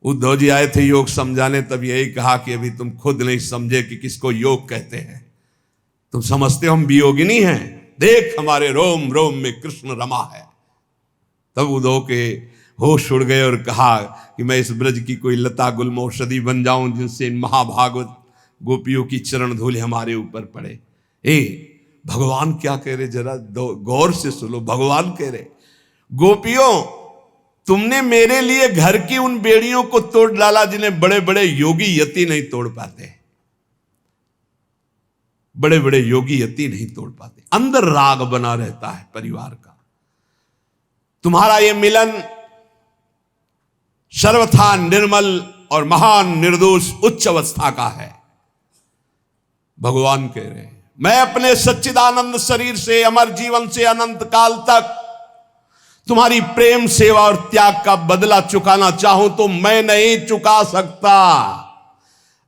उद्धव जी आए थे योग समझाने, तब यही कहा कि अभी तुम खुद नहीं समझे कि किसको योग कहते हैं। तुम समझते हो हम वियोगिनी हैं, देख हमारे रोम रोम में कृष्ण रमा है। तब उद्धव के होश उड़ गए और कहा कि मैं इस ब्रज की कोई लता गुल्म औषधि बन जाऊं जिनसे इन महाभागवत गोपियों की चरण धूल हमारे ऊपर पड़े। भगवान क्या कह रहे, जरा गौर से सुनो। भगवान कह रहे, गोपियों तुमने मेरे लिए घर की उन बेड़ियों को तोड़ डाला जिन्हें बड़े बड़े योगी यति नहीं तोड़ पाते। बड़े बड़े योगी यति नहीं तोड़ पाते। अंदर राग बना रहता है परिवार का। तुम्हारा यह मिलन सर्वथा निर्मल और महान निर्दोष उच्च अवस्था का है। भगवान कह रहे हैं मैं अपने सच्चिदानंद शरीर से, अमर जीवन से अनंत काल तक तुम्हारी प्रेम सेवा और त्याग का बदला चुकाना चाहूं तो मैं नहीं चुका सकता।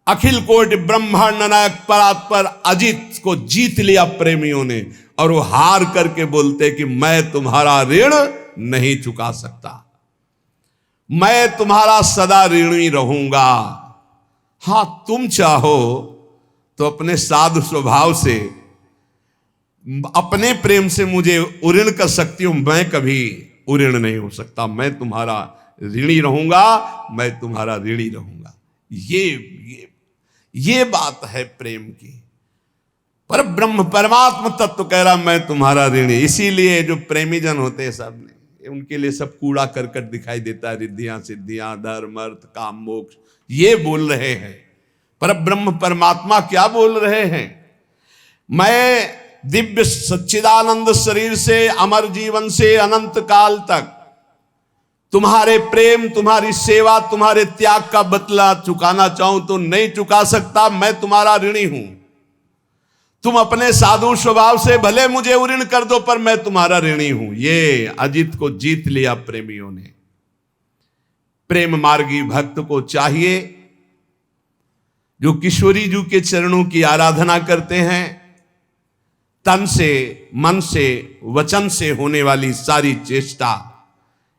अखिल कोटि ब्रह्मांड नायक परात्पर अजित को जीत लिया प्रेमियों ने, और वो हार करके बोलते कि मैं तुम्हारा ऋण नहीं चुका सकता, मैं तुम्हारा सदा ऋणी रहूंगा। हां, तुम चाहो तो अपने साधु स्वभाव से, अपने प्रेम से मुझे उऋण कर सकती हूं, मैं कभी उऋण नहीं हो सकता। मैं तुम्हारा ऋणी रहूंगा, मैं तुम्हारा ऋणी रहूंगा। ये बात है प्रेम की। पर ब्रह्म परमात्मा तत्व कह रहा मैं तुम्हारा ऋणी। इसीलिए जो प्रेमी जन होते हैं सब ने, उनके लिए सब कूड़ा करकट दिखाई देता है। रिद्धियां सिद्धियां, धर्म अर्थ काम मोक्ष ये बोल रहे हैं, पर ब्रह्म परमात्मा क्या बोल रहे हैं? मैं दिव्य सच्चिदानंद शरीर से, अमर जीवन से अनंत काल तक तुम्हारे प्रेम, तुम्हारी सेवा, तुम्हारे त्याग का बदला चुकाना चाहूं तो नहीं चुका सकता। मैं तुम्हारा ऋणी हूं। तुम अपने साधु स्वभाव से भले मुझे उऋण कर दो, पर मैं तुम्हारा ऋणी हूं। ये अजित को जीत लिया प्रेमियों ने। प्रेम मार्गी भक्त को चाहिए जो किशोरी जी के चरणों की आराधना करते हैं, तन से, मन से, वचन से होने वाली सारी चेष्टा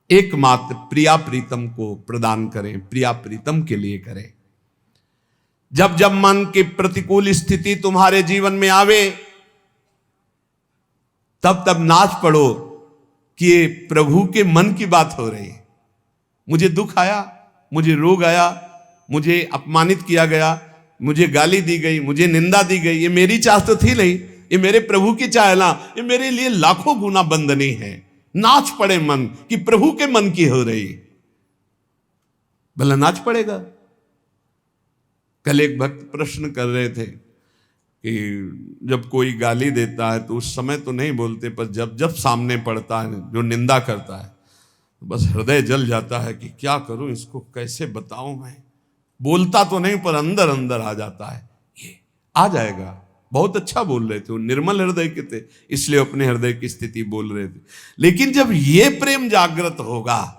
एकमात्र प्रिया प्रीतम को प्रदान करें, प्रिया प्रीतम के लिए करें। जब जब मन की प्रतिकूल स्थिति तुम्हारे जीवन में आवे, तब तब नाच पड़ो कि ये प्रभु के मन की बात हो रही है। मुझे दुख आया, मुझे रोग आया, मुझे अपमानित किया गया, मुझे गाली दी गई, मुझे निंदा दी गई, ये मेरी चाह तो थी नहीं, ये मेरे प्रभु की चाह ना, ये मेरे लिए लाखों गुना बंदनी है। नाच पड़े मन कि प्रभु के मन की हो रही। भला नाच पड़ेगा। कल एक भक्त प्रश्न कर रहे थे कि जब कोई गाली देता है तो उस समय तो नहीं बोलते, पर जब जब सामने पड़ता है जो निंदा करता है तो बस हृदय जल जाता है कि क्या करूं, इसको कैसे बताऊं। मैं बोलता तो नहीं पर अंदर अंदर आ जाता है। ये आ जाएगा। बहुत अच्छा बोल रहे थे, वो निर्मल हृदय के थे, इसलिए अपने हृदय की स्थिति बोल रहे थे। लेकिन जब ये प्रेम जागृत होगा,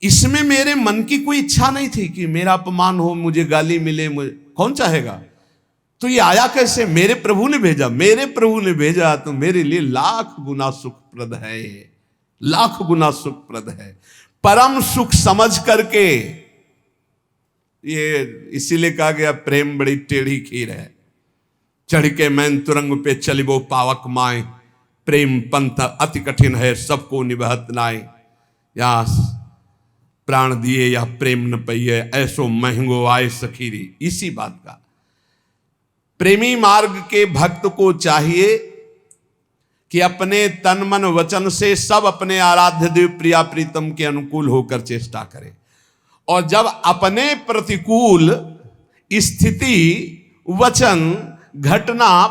इसमें मेरे मन की कोई इच्छा नहीं थी कि मेरा अपमान हो, मुझे गाली मिले, मुझे कौन चाहेगा। तो ये आया कैसे? मेरे प्रभु ने भेजा। मेरे प्रभु ने भेजा तो मेरे लिए लाख गुना सुखप्रद है, लाख गुना सुखप्रद है। परम सुख समझ करके, ये इसीलिए कहा गया प्रेम बड़ी टेढ़ी खीर है। चढ़ के मैन तुरंग पे चलिबो पावक माए, प्रेम पंथ अति कठिन है सबको निभत नाय। या प्राण दिए या प्रेम न पइए, ऐसो महंगो आए सखीरी। इसी बात का प्रेमी मार्ग के भक्त को चाहिए कि अपने तन मन वचन से सब अपने आराध्य देव प्रिया प्रीतम के अनुकूल होकर चेष्टा करे। और जब अपने प्रतिकूल स्थिति, वचन, घटना,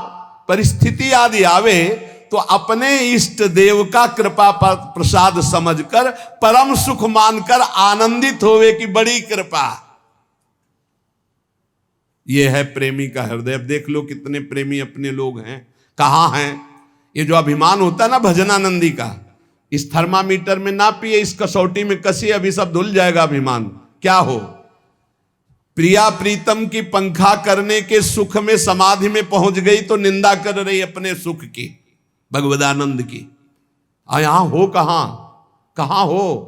परिस्थिति आदि आवे तो अपने इष्ट देव का कृपा प्रसाद समझकर परम सुख मानकर आनंदित होवे कि बड़ी कृपा। यह है प्रेमी का हृदय। अब देख लो कितने प्रेमी अपने लोग हैं, कहां हैं। ये जो अभिमान होता है ना भजनानंदी का, इस थर्मामीटर में ना पिए, इस कसौटी में कसिए, अभी सब धुल जाएगा अभिमान। क्या हो? प्रिया प्रीतम की पंखा करने के सुख में समाधि में पहुंच गई तो निंदा कर रही अपने सुख की, भगवदानंद की। यहां हो कहां, कहां हो?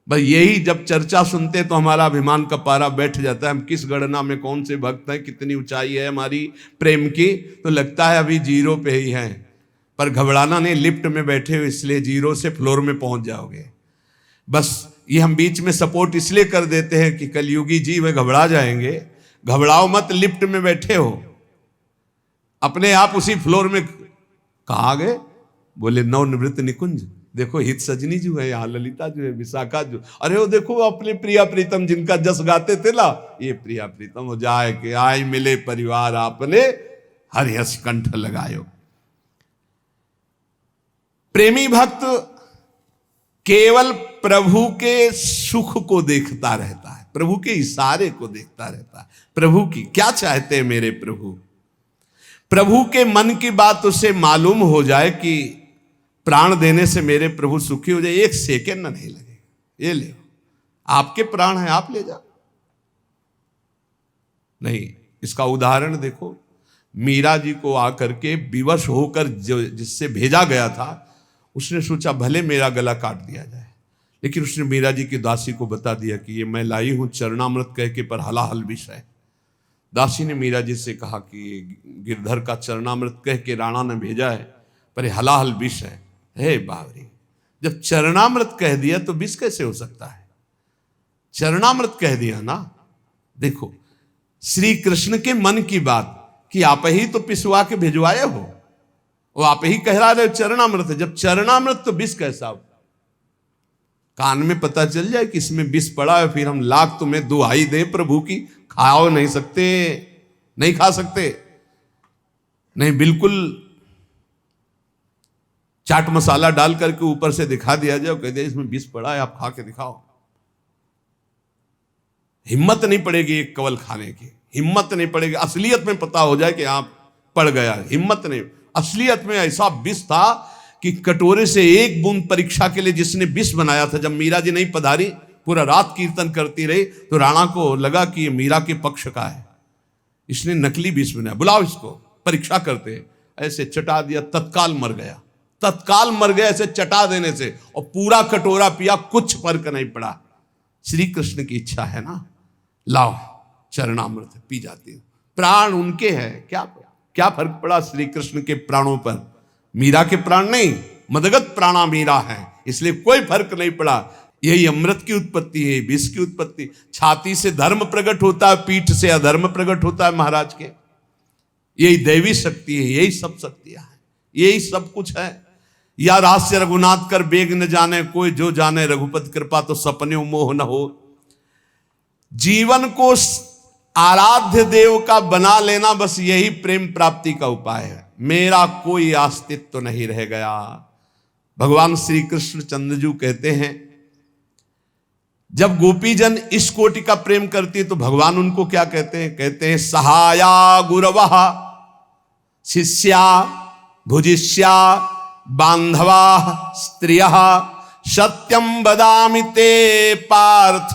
बस यही जब चर्चा सुनते तो हमारा अभिमान का पारा बैठ जाता है। हम किस गणना में कौन से भक्त हैं, कितनी ऊंचाई है हमारी प्रेम की, तो लगता है अभी जीरो पे ही हैं। पर घबराना नहीं, लिफ्ट में बैठे हो इसलिए जीरो से फ्लोर में पहुंच जाओगे। बस ये हम बीच में सपोर्ट इसलिए कर देते हैं कि कलयुगी जीव घबरा जाएंगे। घबराओ मत, लिफ्ट में बैठे हो, अपने आप उसी फ्लोर में। कहाँ गए? बोले नवनिवृत्त निकुंज। देखो हित सजनी जो है यहाँ, ललिता जो है, विशाखा जो, अरे वो देखो अपने प्रिया प्रीतम जिनका जस गाते थे ना, ये प्रिया प्रीतम हो जाए कि आए मिले परिवार आपने, हरिहस कंठ लगायो। प्रेमी भक्त केवल प्रभु के सुख को देखता रहता है, प्रभु के इशारे को देखता रहता है। प्रभु की क्या चाहते हैं मेरे प्रभु, प्रभु के मन की बात उसे मालूम हो जाए कि प्राण देने से मेरे प्रभु सुखी हो जाए, एक सेकेंड नहीं लगे। ये ले, आपके प्राण हैं, आप ले जाओ। नहीं, इसका उदाहरण देखो। मीरा जी को आकर के विवश होकर जो जिससे भेजा गया था, उसने सोचा भले मेरा गला काट दिया जाए, लेकिन उसने मीरा जी की दासी को बता दिया कि ये मैं लाई हूं चरणामृत कह के, पर हलाहल विष है। दासी ने मीरा जी से कहा कि गिरधर का चरणामृत कह के राणा ने भेजा है, पर हलाहल विष है। हे बावरी, जब चरणामृत कह दिया तो विष कैसे हो सकता है? चरणामृत कह दिया ना। देखो श्री कृष्ण के मन की बात कि आप ही तो पिसवा के भिजवाए हो, वो आप ही कह रहे हो चरणामृत है। जब चरणामृत तो विष कैसा हो? कान में पता चल जाए कि इसमें विष पड़ा है, फिर हम लाख तुम्हें दुहाई दे प्रभु की, खाओ नहीं सकते, नहीं खा सकते। नहीं, बिल्कुल चाट मसाला डाल करके ऊपर से दिखा दिया जाए, कह दिया इसमें विष पड़ा है, आप खा के दिखाओ। हिम्मत नहीं पड़ेगी एक कवल खाने की, हिम्मत नहीं पड़ेगी। असलियत में पता हो जाए कि आप पड़ गया, हिम्मत नहीं। असलियत में ऐसा विष था कि कटोरे से एक बूंद परीक्षा के लिए जिसने विष बनाया था, जब मीरा जी नहीं पधारी, पूरा रात कीर्तन करती रही, तो राणा को लगा कि ये मीरा के पक्ष का है, इसने नकली विष बनाया, बुलाओ इसको, परीक्षा करते। ऐसे चटा दिया, तत्काल मर गया, तत्काल मर गया ऐसे चटा देने से, और पूरा कटोरा पिया, कुछ फर्क नहीं पड़ा। श्री कृष्ण की इच्छा है ना, लाओ चरणामृत, पी जाती है। प्राण उनके हैं, क्या फर्क पड़ा श्री कृष्ण के प्राणों पर? मीरा के प्राण नहीं, मदगत प्राणा मीरा है, इसलिए कोई फर्क नहीं पड़ा। यही अमृत की उत्पत्ति है, विष की उत्पत्ति। छाती से धर्म प्रकट होता है, पीठ से अधर्म प्रकट होता है महाराज के। यही दैवी शक्ति है, यही सब शक्तियां हैं, यही सब कुछ है। या रास्य रघुनाथ कर बेग न जाने कोई, जो जाने रघुपति कृपा तो सपने मोह न हो। जीवन को आराध्य देव का बना लेना, बस यही प्रेम प्राप्ति का उपाय है। मेरा कोई अस्तित्व नहीं रह गया। भगवान श्री कृष्ण चंद्रजू कहते हैं, जब गोपीजन इस कोटि का प्रेम करती है तो भगवान उनको क्या कहते हैं? कहते हैं सहाया गुरवः शिष्या भुजिष्या बांधवा स्त्रियः सत्यम वदामि ते पार्थ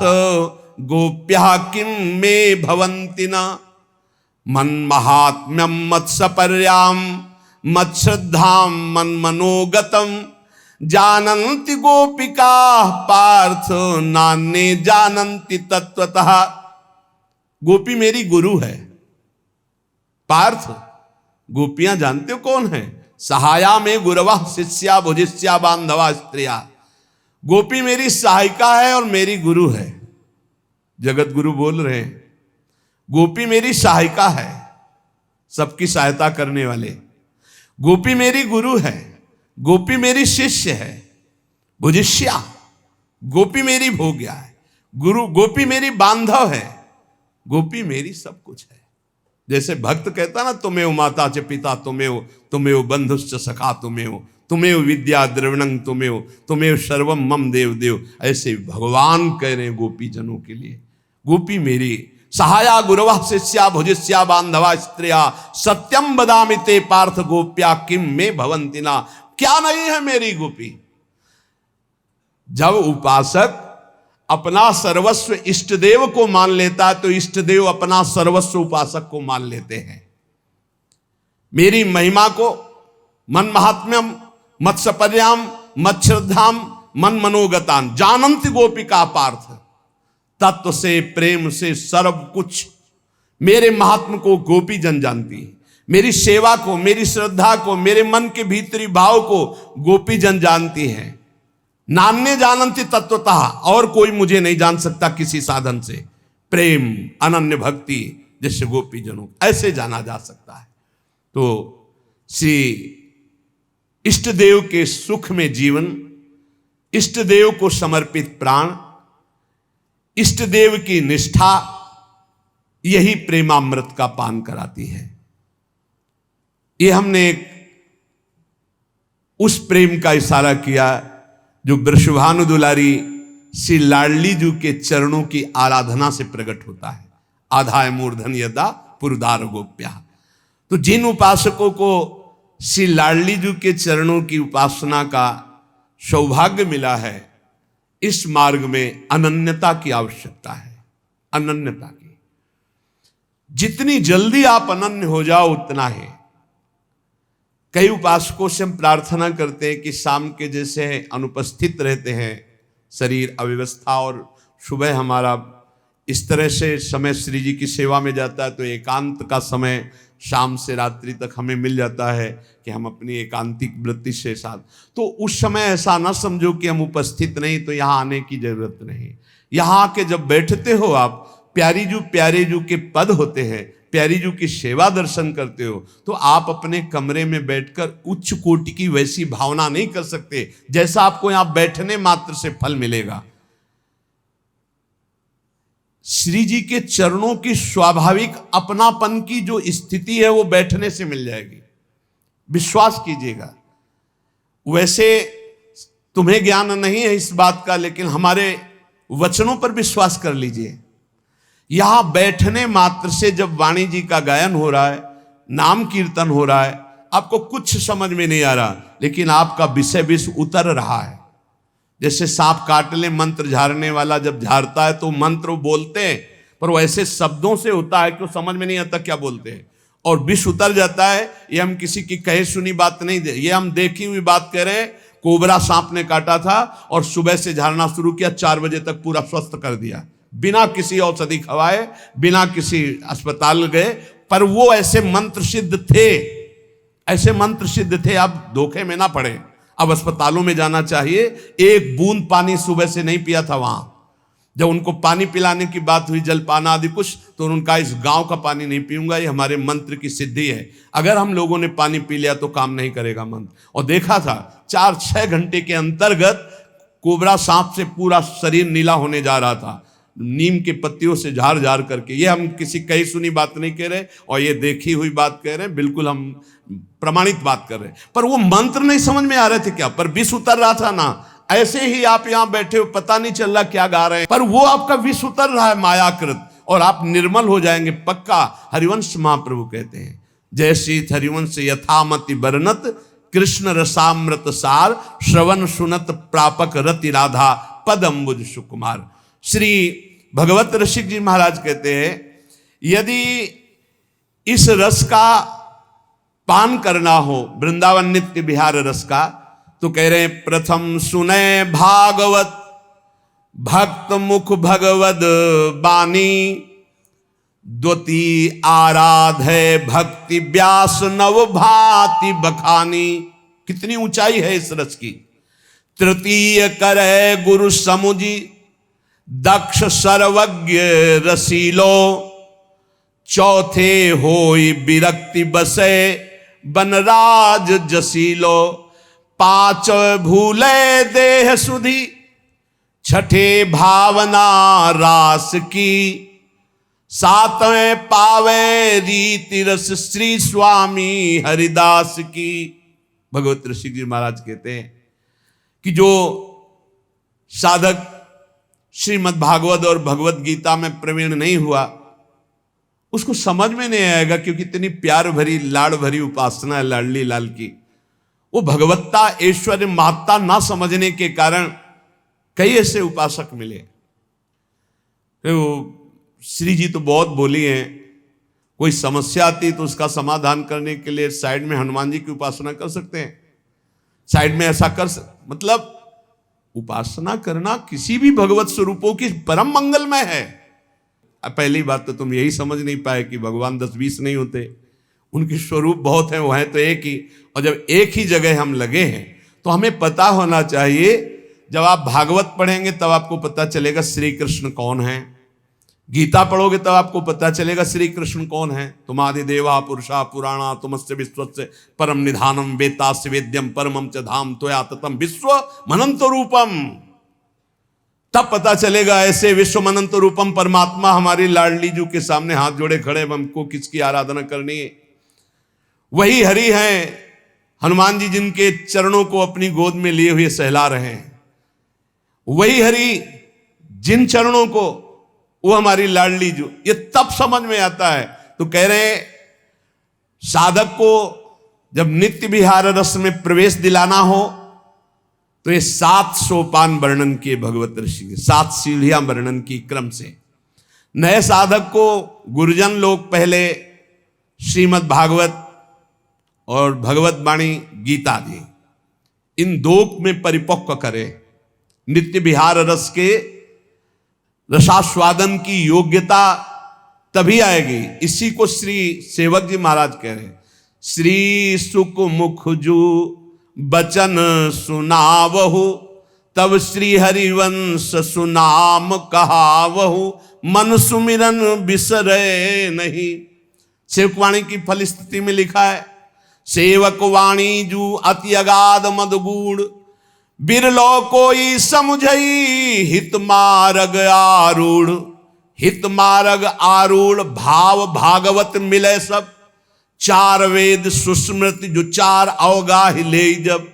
गोप्यः किं मे भवन्ति न मन्महात्म्यं मत्सपर्यां मत्श्रद्धां मन्मनोगतं जानन्ति गोपिका पार्थ नान्ये जानन्ति तत्वतः। गोपी मेरी गुरु है पार्थ, गोपियां जानते हो कौन है? सहाया में गुरवः शिष्या भुजिष्या बांधवा स्त्रिया। गोपी मेरी सहायिका है और मेरी गुरु है। जगत गुरु बोल रहे हैं, गोपी मेरी सहायिका है, सबकी सहायता करने वाले। गोपी मेरी गुरु है, गोपी मेरी शिष्य है। भुजिष्या, गोपी मेरी भोग्या है। गुरु, गोपी मेरी बांधव है। गोपी मेरी सब कुछ है। जैसे भक्त कहता ना, तुम्हें माता च पिता तुम्हें बंधुश्च सखा तुम्हें विद्या द्रविणं तुम्हें सर्वम मम देव देव। ऐसे भगवान कह रहे हैं गोपी जनों के लिए, गोपी मेरी सहाया गुरवः शिष्या भुजिष्या बांधवा स्त्रिया सत्यम वदामि ते पार्थ गोप्या किम में भवन्ति ना। क्या नहीं है मेरी गोपी? जब उपासक अपना सर्वस्व इष्ट देव को मान लेता है तो इष्ट देव अपना सर्वस्व उपासक को मान लेते हैं। मेरी महिमा को मन महात्म्यम मत्सपर्याम मच्छ्रद्धाम मन मनोगतान जानन्ति गोपिका पार्थ। तत्व से प्रेम से सर्व कुछ मेरे महात्म को गोपी जन जानती है। मेरी सेवा को, मेरी श्रद्धा को, मेरे मन के भीतरी भाव को गोपी जन जानती है। नान्य जानन्ति तत्वतः, और कोई मुझे नहीं जान सकता किसी साधन से। प्रेम अनन्य भक्ति जैसे गोपी जनों ऐसे जाना जा सकता है। तो श्री इष्ट देव के सुख में जीवन, इष्ट देव को समर्पित प्राण, इष्ट देव की निष्ठा, यही प्रेमामृत का पान कराती है। ये हमने उस प्रेम का इशारा किया जो वृषभानु दुलारी श्री लाडली जी के चरणों की आराधना से प्रकट होता है। आधाय मूर्धन यदा पुरदार गोप्या। तो जिन उपासकों को श्री लाडली जी के चरणों की उपासना का सौभाग्य मिला है, इस मार्ग में अनन्यता की आवश्यकता है। अनन्यता की, जितनी जल्दी आप अनन्य हो जाओ उतना है। कई उपासकों से हम प्रार्थना करते हैं कि शाम के जैसे अनुपस्थित रहते हैं, शरीर अव्यवस्था, और सुबह हमारा इस तरह से समय श्री जी की सेवा में जाता है तो एकांत का समय शाम से रात्रि तक हमें मिल जाता है कि हम अपनी एकांतिक वृत्ति से साथ, तो उस समय ऐसा ना समझो कि हम उपस्थित नहीं तो यहाँ आने की जरूरत नहीं। यहाँ आके जब बैठते हो आप, प्यारे जू के पद होते हैं, प्यारी जू की सेवा दर्शन करते हो, तो आप अपने कमरे में बैठकर उच्च कोटि की वैसी भावना नहीं कर सकते जैसा आपको यहाँ बैठने मात्र से फल मिलेगा। श्री जी के चरणों की स्वाभाविक अपनापन की जो स्थिति है वो बैठने से मिल जाएगी, विश्वास कीजिएगा। वैसे तुम्हें ज्ञान नहीं है इस बात का, लेकिन हमारे वचनों पर विश्वास कर लीजिए। यहां बैठने मात्र से जब वाणी जी का गायन हो रहा है, नाम कीर्तन हो रहा है, आपको कुछ समझ में नहीं आ रहा, लेकिन आपका विषय विष उतर रहा है। जैसे सांप काट ले, मंत्र झाड़ने वाला जब झाड़ता है तो मंत्र बोलते हैं, पर वो ऐसे शब्दों से होता है कि वो समझ में नहीं आता क्या बोलते हैं, और विष उतर जाता है। ये हम किसी की कहे सुनी बात नहीं दे, ये हम देखी हुई बात कह रहे हैं। कोबरा सांप ने काटा था और सुबह से झाड़ना शुरू किया, 4 बजे तक पूरा स्वस्थ कर दिया, बिना किसी औषधि खवाए, बिना किसी अस्पताल गए। पर वो ऐसे मंत्र सिद्ध थे, ऐसे मंत्र सिद्ध थे, आप धोखे में ना पड़े। अब अस्पतालों में जाना चाहिए। एक बूंद पानी सुबह से नहीं पिया था वहां। जब उनको पानी पिलाने की बात हुई, जलपाना आदि कुछ, तो उनका इस गांव का पानी नहीं पीऊंगा, ये हमारे मंत्र की सिद्धि है। अगर हम लोगों ने पानी पी लिया तो काम नहीं करेगा मंत्र। और देखा था 4-6 घंटे के अंतर्गत कोबरा सांप से पूरा शरीर नीला होने जा रहा था। नीम के पत्तियों से झाड़ झाड़ करके, ये हम किसी कही सुनी बात नहीं कह रहे और ये देखी हुई बात कह रहे हैं, बिल्कुल हम प्रमाणित बात कर रहे हैं। पर वो मंत्र नहीं समझ में आ रहे थे क्या, पर विष उतर रहा था ना। ऐसे ही आप यहां बैठे हो, पता नहीं चल रहा क्या गा रहे हैं, पर वो आपका विष उतर रहा है मायाकृत, और आप निर्मल हो जाएंगे पक्का। हरिवंश महाप्रभु कहते हैं, जय श्री हरिवंश यथामति बरनत कृष्ण रसामृत सार, श्रवण सुनत प्रापक रति राधा पद अम्बुज सुकुमार। श्री भगवत रसिक जी महाराज कहते हैं, यदि इस रस का पान करना हो, वृंदावन नित्य विहार रस का, तो कह रहे हैं प्रथम सुने भागवत भक्त मुख भगवद बानी, द्वितीय आराधे भक्ति व्यास नव भाति बखानी। कितनी ऊंचाई है इस रस की। तृतीय करे गुरु समुझी दक्ष सर्वज्ञ रसीलो, चौथे होई विरक्ति बसे बनराज जसीलो, पांच भूले देह सुधी छठे भावना रास की, सातवें पावे रीति रस श्री स्वामी हरिदास की। भगवत ऋषि जी महाराज कहते हैं कि जो साधक श्रीमद् भागवत और भगवत गीता में प्रवीण नहीं हुआ, उसको समझ में नहीं आएगा, क्योंकि इतनी प्यार भरी लाड़ भरी उपासना है लाडली लाल की। वो भगवत्ता ऐश्वर्य महत्ता ना समझने के कारण कई ऐसे उपासक मिले। वो श्री जी तो बहुत बोली हैं, कोई समस्या आती तो उसका समाधान करने के लिए साइड में हनुमान जी की उपासना कर सकते हैं, साइड में ऐसा मतलब उपासना करना किसी भी भगवत स्वरूपों की परम मंगलमय है। पहली बात तो तुम यही समझ नहीं पाए कि भगवान 10-20 नहीं होते, उनके स्वरूप बहुत हैं, वो हैं तो एक ही। और जब एक ही जगह हम लगे हैं तो हमें पता होना चाहिए, जब आप भागवत पढ़ेंगे तब आपको पता चलेगा श्री कृष्ण कौन है, गीता पढ़ोगे तब आपको पता चलेगा श्री कृष्ण कौन है। तुम आदि देवा पुरुषा पुराणा तुमस्य विश्वस्य परम निधानम वेतास्य वेद्यम परमम च धाम त्वया ततम विश्व मनंत रूपम। तब पता चलेगा ऐसे विश्व मनंत रूपम परमात्मा हमारी लाडली जू के सामने हाथ जोड़े खड़े, हमको किसकी आराधना करनी है। वही हरि हैं हनुमान जी जिनके चरणों को अपनी गोद में लिए हुए सहला रहे हैं, वही हरि जिन चरणों को वो हमारी लाडली जो। ये तब समझ में आता है। तो कह रहे साधक को जब नित्य विहार रस में प्रवेश दिलाना हो तो ये 7 सोपान वर्णन किए भगवत ऋषि के, 7 सीढ़ियां वर्णन की क्रम से। नए साधक को गुरुजन लोग पहले श्रीमद् भागवत और भगवत वाणी गीता दी, इन 2 में परिपक्व करे। नित्य विहार रस के रसास्वादन की योग्यता तभी आएगी। इसी को श्री सेवक जी महाराज कह रहे हैं, श्री सुख मुख जू बचन सुनावहु, तब श्री हरिवंश सुनाम कहावहु, मन सुमिरन बिसरे नहीं। सेवकवाणी की फलस्थिति में लिखा है, सेवक वाणी जू अति अगाध मदगूढ़, बिरलो कोई समझई हित मार्ग आरूढ़। हित मार्ग आरूढ़ भाव भागवत मिले सब, 4 वेद सुस्मृति जो 4 अवगाह ले जब,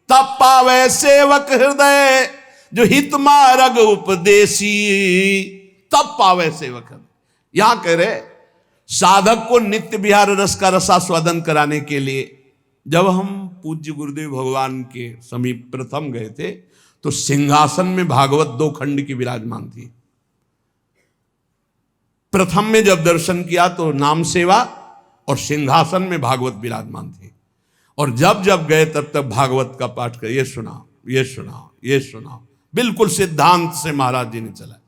तब पावे सेवक हृदय जो हित मार्ग उपदेशी, तब पावे सेवक हृदय। यहां कह रहे साधक को नित्य विहार रस का रसास्वादन कराने के लिए जब हम पूज्य गुरुदेव भगवान के समीप प्रथम गए थे तो सिंहासन में भागवत 2 खंड की विराजमान थी। प्रथम में जब दर्शन किया तो नाम सेवा और सिंहासन में भागवत विराजमान थी, और जब जब गए तब तक भागवत का पाठ कर, ये सुनाओ ये सुनाओ ये सुनाओ, बिल्कुल सिद्धांत से महाराज जी ने चला।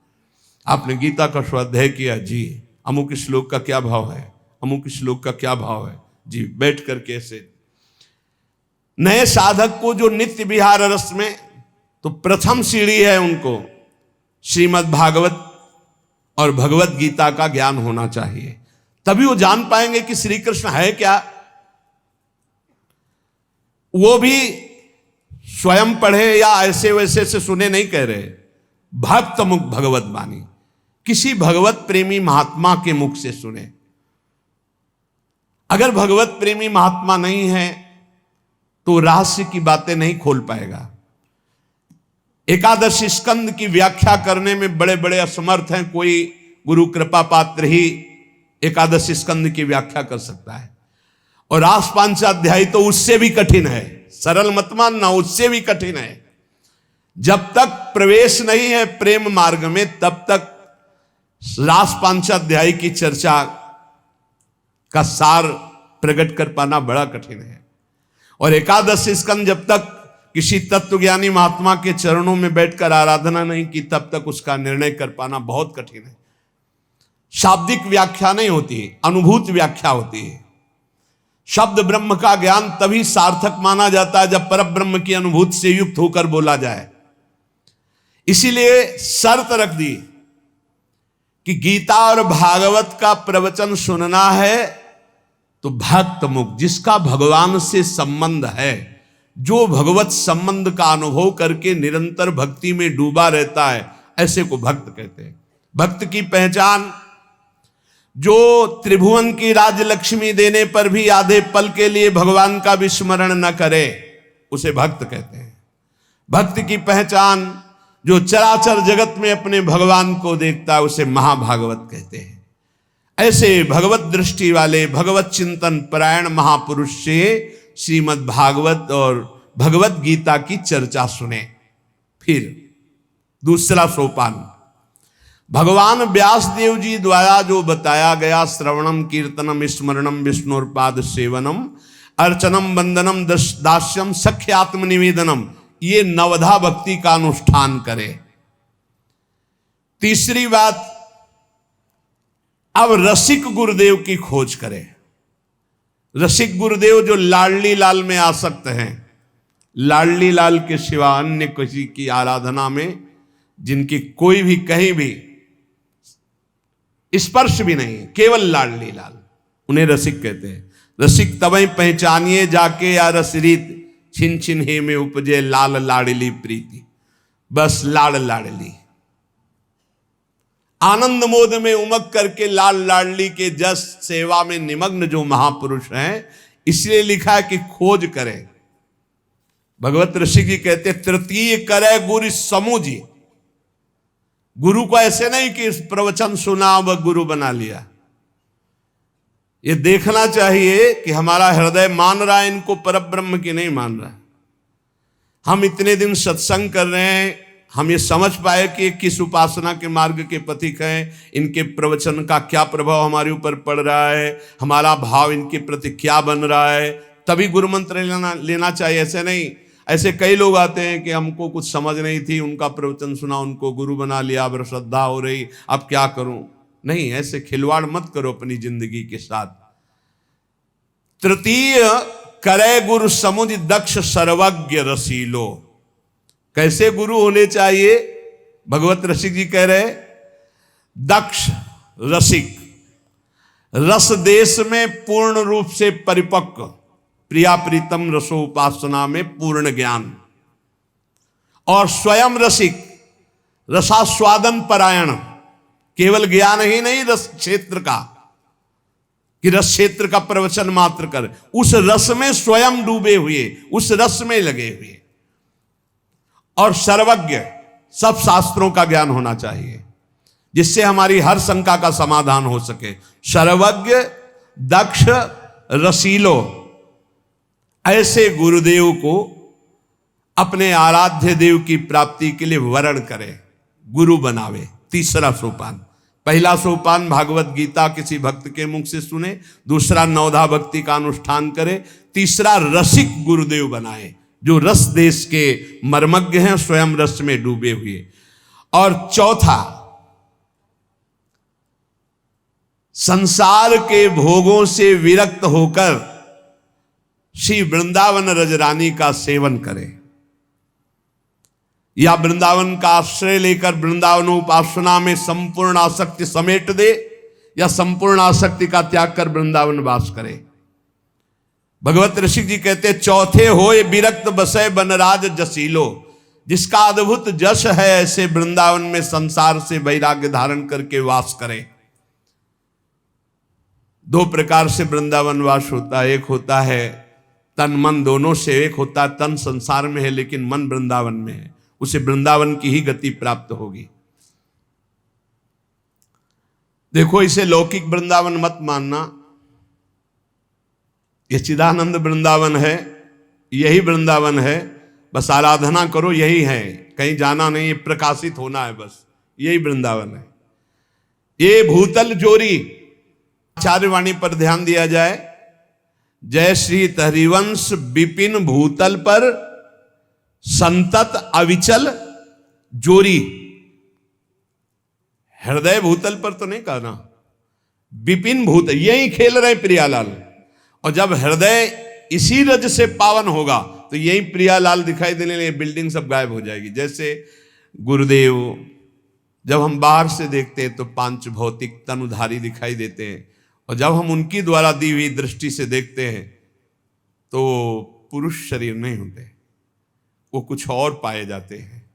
आपने गीता का स्वाध्याय किया जी, अमुक श्लोक का क्या भाव है, अमुक श्लोक का क्या भाव है जी, बैठ करके ऐसे। नए साधक को जो नित्य विहार रस में, तो प्रथम सीढ़ी है उनको श्रीमद् भागवत और भगवत गीता का ज्ञान होना चाहिए, तभी वो जान पाएंगे कि श्री कृष्ण है क्या। वो भी स्वयं पढ़े या ऐसे वैसे से सुने नहीं कह रहे, भक्त मुख भगवत वाणी। किसी भगवत प्रेमी महात्मा के मुख से सुने। अगर भगवत प्रेमी महात्मा नहीं है तो रहस्य की बातें नहीं खोल पाएगा। एकादश स्कंद की व्याख्या करने में बड़े बड़े असमर्थ हैं, कोई गुरु कृपा पात्र ही एकादश स्कंद की व्याख्या कर सकता है, और रास पांचाध्यायी तो उससे भी कठिन है। सरल मत मानना, उससे भी कठिन है। जब तक प्रवेश नहीं है प्रेम मार्ग में, तब तक रास पांचाध्यायी की चर्चा का सार प्रकट कर पाना बड़ा कठिन है। और एकादश स्कंद जब तक किसी तत्वज्ञानी महात्मा के चरणों में बैठकर आराधना नहीं की, तब तक उसका निर्णय कर पाना बहुत कठिन है। शाब्दिक व्याख्या नहीं होती, अनुभूत व्याख्या होती है। शब्द ब्रह्म का ज्ञान तभी सार्थक माना जाता है जब परब्रह्म की अनुभूति से युक्त होकर बोला जाए। इसीलिए शर्त रख दी कि गीता और भागवत का प्रवचन सुनना है तो भक्त मुख, जिसका भगवान से संबंध है, जो भगवत संबंध का अनुभव करके निरंतर भक्ति में डूबा रहता है, ऐसे को भक्त कहते हैं। भक्त की पहचान, जो त्रिभुवन की राजलक्ष्मी देने पर भी आधे पल के लिए भगवान का विस्मरण न करे, उसे भक्त कहते हैं। भक्त की पहचान, जो चराचर जगत में अपने भगवान को देखता है, उसे महाभागवत कहते हैं। ऐसे भगवत दृष्टि वाले, भगवत चिंतन परायण महापुरुष से श्रीमद् भागवत और भगवत गीता की चर्चा सुने। फिर दूसरा सोपान, भगवान व्यास देव जी द्वारा जो बताया गया, श्रवणम कीर्तनम स्मरणम विष्णुर्पाद सेवनम अर्चनम वंदनम दास्यम सख्यात्म निवेदनम, ये नवधा भक्ति का अनुष्ठान करे। तीसरी बात, अब रसिक गुरुदेव की खोज करें। रसिक गुरुदेव जो लाडली लाल में आसक्त हैं, लाडली लाल के सिवा अन्य किसी की आराधना में जिनकी कोई भी कहीं भी स्पर्श भी नहीं, केवल लाडली लाल, उन्हें रसिक कहते हैं। रसिक तबई पहचानिए जाके या रसरीत, छिन छिन हे में उपजे लाल लाडली प्रीति। बस लाड लाडली, आनंद मोद में उमग करके लाल लाडली के जस सेवा में निमग्न जो महापुरुष हैं, इसलिए लिखा है कि खोज करें। भगवत ऋषि जी कहते तृतीय करे गुरु समूजी। गुरु को ऐसे नहीं कि प्रवचन सुना व गुरु बना लिया। ये देखना चाहिए कि हमारा हृदय मान रहा है इनको परब्रह्म की नहीं मान रहा। हम इतने दिन सत्संग कर रहे हैं, हम ये समझ पाए कि किस उपासना के मार्ग के पथिक हैं, इनके प्रवचन का क्या प्रभाव हमारे ऊपर पड़ रहा है, हमारा भाव इनके प्रति क्या बन रहा है, तभी गुरु मंत्र लेना चाहिए। ऐसे नहीं, ऐसे कई लोग आते हैं कि हमको कुछ समझ नहीं थी, उनका प्रवचन सुना, उनको गुरु बना लिया, अब श्रद्धा हो रही, अब क्या करूं। नहीं, ऐसे खिलवाड़ मत करो अपनी जिंदगी के साथ। तृतीय करे गुरु समुझ दक्ष सर्वज्ञ रसीलो। कैसे गुरु होने चाहिए? भगवत रसिक जी कह रहे, दक्ष रसिक, रस देश में पूर्ण रूप से परिपक्व, प्रिया प्रीतम रसो उपासना में पूर्ण ज्ञान, और स्वयं रसिक, रसास्वादन परायण, केवल ज्ञान ही नहीं रस क्षेत्र का, कि रस क्षेत्र का प्रवचन मात्र कर, उस रस में स्वयं डूबे हुए, उस रस में लगे हुए, और सर्वज्ञ, सब शास्त्रों का ज्ञान होना चाहिए जिससे हमारी हर शंका का समाधान हो सके। सर्वज्ञ, दक्ष, रसीलो, ऐसे गुरुदेव को अपने आराध्य देव की प्राप्ति के लिए वरण करे, गुरु बनावे। तीसरा सोपान, पहला सोपान भागवत गीता किसी भक्त के मुख से सुने, दूसरा नवधा भक्ति का अनुष्ठान करे, तीसरा रसिक गुरुदेव बनाए जो रस देश के मर्मज्ञ हैं, स्वयं रस में डूबे हुए, और चौथा संसार के भोगों से विरक्त होकर श्री वृंदावन रजरानी का सेवन करे, या वृंदावन का आश्रय लेकर वृंदावन उपासना में संपूर्ण आसक्ति समेट दे, या संपूर्ण आसक्ति का त्याग कर वृंदावन वास करे। भगवत ऋषि जी कहते चौथे होए विरक्त बसय बनराज जसीलो। जिसका अद्भुत जश है, ऐसे वृंदावन में संसार से वैराग्य धारण करके वास करे। दो प्रकार से वृंदावन वास होता है, एक होता है तन मन दोनों से, एक होता है तन संसार में है लेकिन मन वृंदावन में है, उसे वृंदावन की ही गति प्राप्त होगी। देखो, इसे लौकिक वृंदावन मत मानना, ये चिदानंद वृंदावन है, यही वृंदावन है, बस आराधना करो, यही है, कहीं जाना नहीं, प्रकाशित होना है, बस यही वृंदावन है। ये भूतल जोरी, आचार्यवाणी पर ध्यान दिया जाए, जय श्री हरिवंश विपिन भूतल पर संतत अविचल जोरी। हृदय भूतल पर तो नहीं कहना, विपिन भूतल, यही खेल रहे प्रियालाल। और जब हृदय इसी रज से पावन होगा तो यही प्रियालाल दिखाई देने लगे, बिल्डिंग सब गायब हो जाएगी। जैसे गुरुदेव जब हम बाहर से देखते हैं तो पांच भौतिक तनुधारी दिखाई देते हैं, और जब हम उनकी द्वारा दी हुई दृष्टि से देखते हैं तो पुरुष शरीर नहीं होते, वो कुछ और पाए जाते हैं।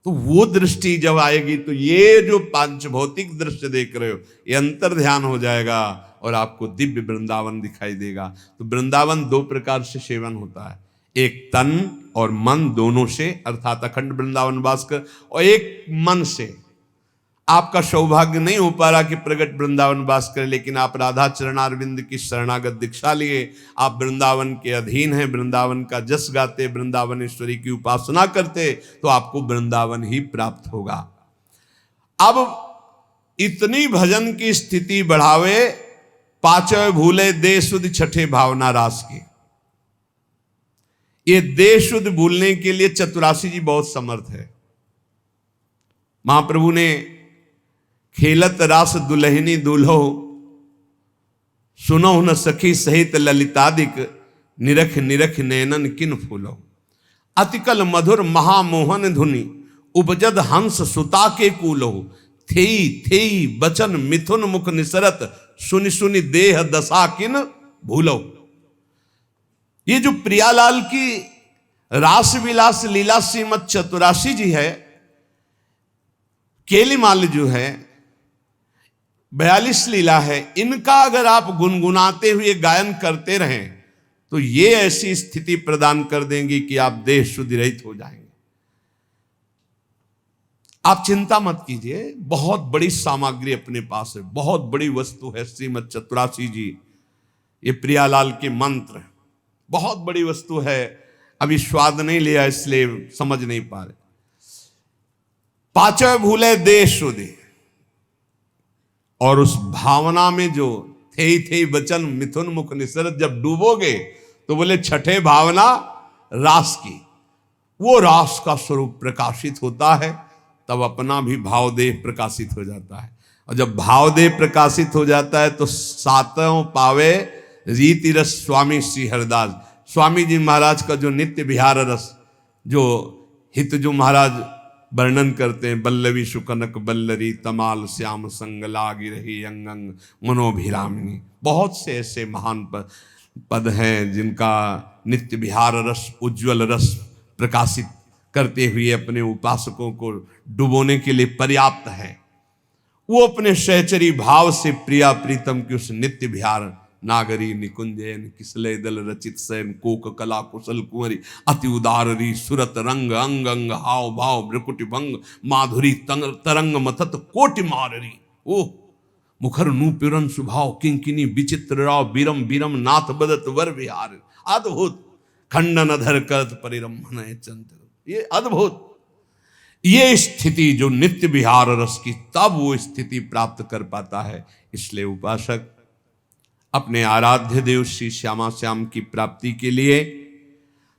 तो वो दृष्टि जब आएगी तो ये जो पांच भौतिक दृश्य देख रहे हो ये अंतर ध्यान हो जाएगा और आपको दिव्य वृंदावन दिखाई देगा। तो वृंदावन दो प्रकार से सेवन होता है, एक तन और मन दोनों से, अर्थात अखंड वृंदावन वास कर, और एक मन से। आपका सौभाग्य नहीं हो पा रहा कि प्रगट वृंदावन वास करें, लेकिन आप राधा चरणारविंद की शरणागत दीक्षा लिए, आप वृंदावन के अधीन हैं, वृंदावन का जस गाते, वृंदावनेश्वरी की उपासना करते, तो आपको वृंदावन ही प्राप्त होगा। अब इतनी भजन की स्थिति बढ़ावे, पांचवें भूले देह शुद्ध, छठे भावना रास की। ये देह शुद्ध भूलने के लिए चतुरासी जी बहुत समर्थ है। महाप्रभु ने खेलत रास दुल्हनी दूल्हो, सुनो न सखी सहित ललितादिक, निरख निरख नैनन किन फूलो, अतिकल मधुर महामोहन धुनि, उपजद हंस सुता के कूलो, थेई थेई बचन मिथुन मुख निसरत, सुनि सुनि देह दशा किन भूलो। ये जो प्रियालाल की रास विलास लीला श्रीमद चतुरासी जी है, केलीमाल जो है 42 लीला है, इनका अगर आप गुनगुनाते हुए गायन करते रहें तो ये ऐसी स्थिति प्रदान कर देंगी कि आप देह शुद्ध रहित हो जाएंगे। आप चिंता मत कीजिए, बहुत बड़ी सामग्री अपने पास है, बहुत बड़ी वस्तु है श्रीमद चतुरासी जी। ये प्रियालाल के मंत्र बहुत बड़ी वस्तु है। अभी स्वाद नहीं लिया इसलिए समझ नहीं पा रहे। पांचवें भूले देह शुद्ध, और उस भावना में जो थे थे वचन मिथुन मुख निसरत, जब डूबोगे तो बोले छठे भावना रास की, वो रास का स्वरूप प्रकाशित होता है, तब अपना भी भावदेह प्रकाशित हो जाता है। और जब भावदेह प्रकाशित हो जाता है तो सातों पावे रीति रस स्वामी श्री हरिदास। स्वामी जी महाराज का जो नित्य विहार रस, जो हित जो महाराज वर्णन करते हैं, बल्लवी सुकनक बल्लरी तमाल श्याम संग लागी रही अंग अंग मनोभिरामिनी। बहुत से ऐसे महान पद हैं जिनका नित्य विहार रस, उज्ज्वल रस प्रकाशित करते हुए अपने उपासकों को डुबोने के लिए पर्याप्त है। वो अपने सहचरी भाव से प्रिया प्रीतम की उस नित्य विहार नागरी निकुंजयन किसले दल रचित सैन कोक कला कुशल कुंवरी, अति उदाररी सुरत रंग अंग अंग हाव भाव ब्रकुटि भंग, माधुरी तरंग मथत कोटि माररी, ओ मुखर नूपुरन सुभाव किंकिनी विचित्र राव बीरम बीरम नाथ बदत वर विहार। अद्भुत खंडन अधर करत परिरम्भन चंद्र, ये अद्भुत, ये स्थिति जो नित्य विहार रस की, तब वो स्थिति प्राप्त कर पाता है। इसलिए उपासक अपने आराध्य देव श्री श्यामा श्याम की प्राप्ति के लिए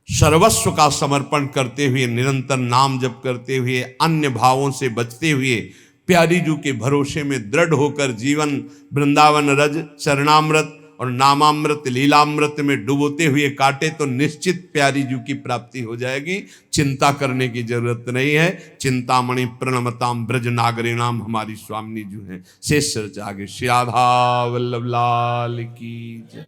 सर्वस्व का समर्पण करते हुए, निरंतर नाम जप करते हुए, अन्य भावों से बचते हुए, प्यारी जू के भरोसे में दृढ़ होकर जीवन वृंदावन रज चरणामृत और नामामृत लीलामृत में डुबोते हुए काटे तो निश्चित प्यारी जू की प्राप्ति हो जाएगी। चिंता करने की जरूरत नहीं है। चिंतामणि प्रणमताम ब्रज नागरी नाम हमारी स्वामिनी जू हैं। शेष चर्चा आगे। श्री राधा वल्लभ लाल की जय।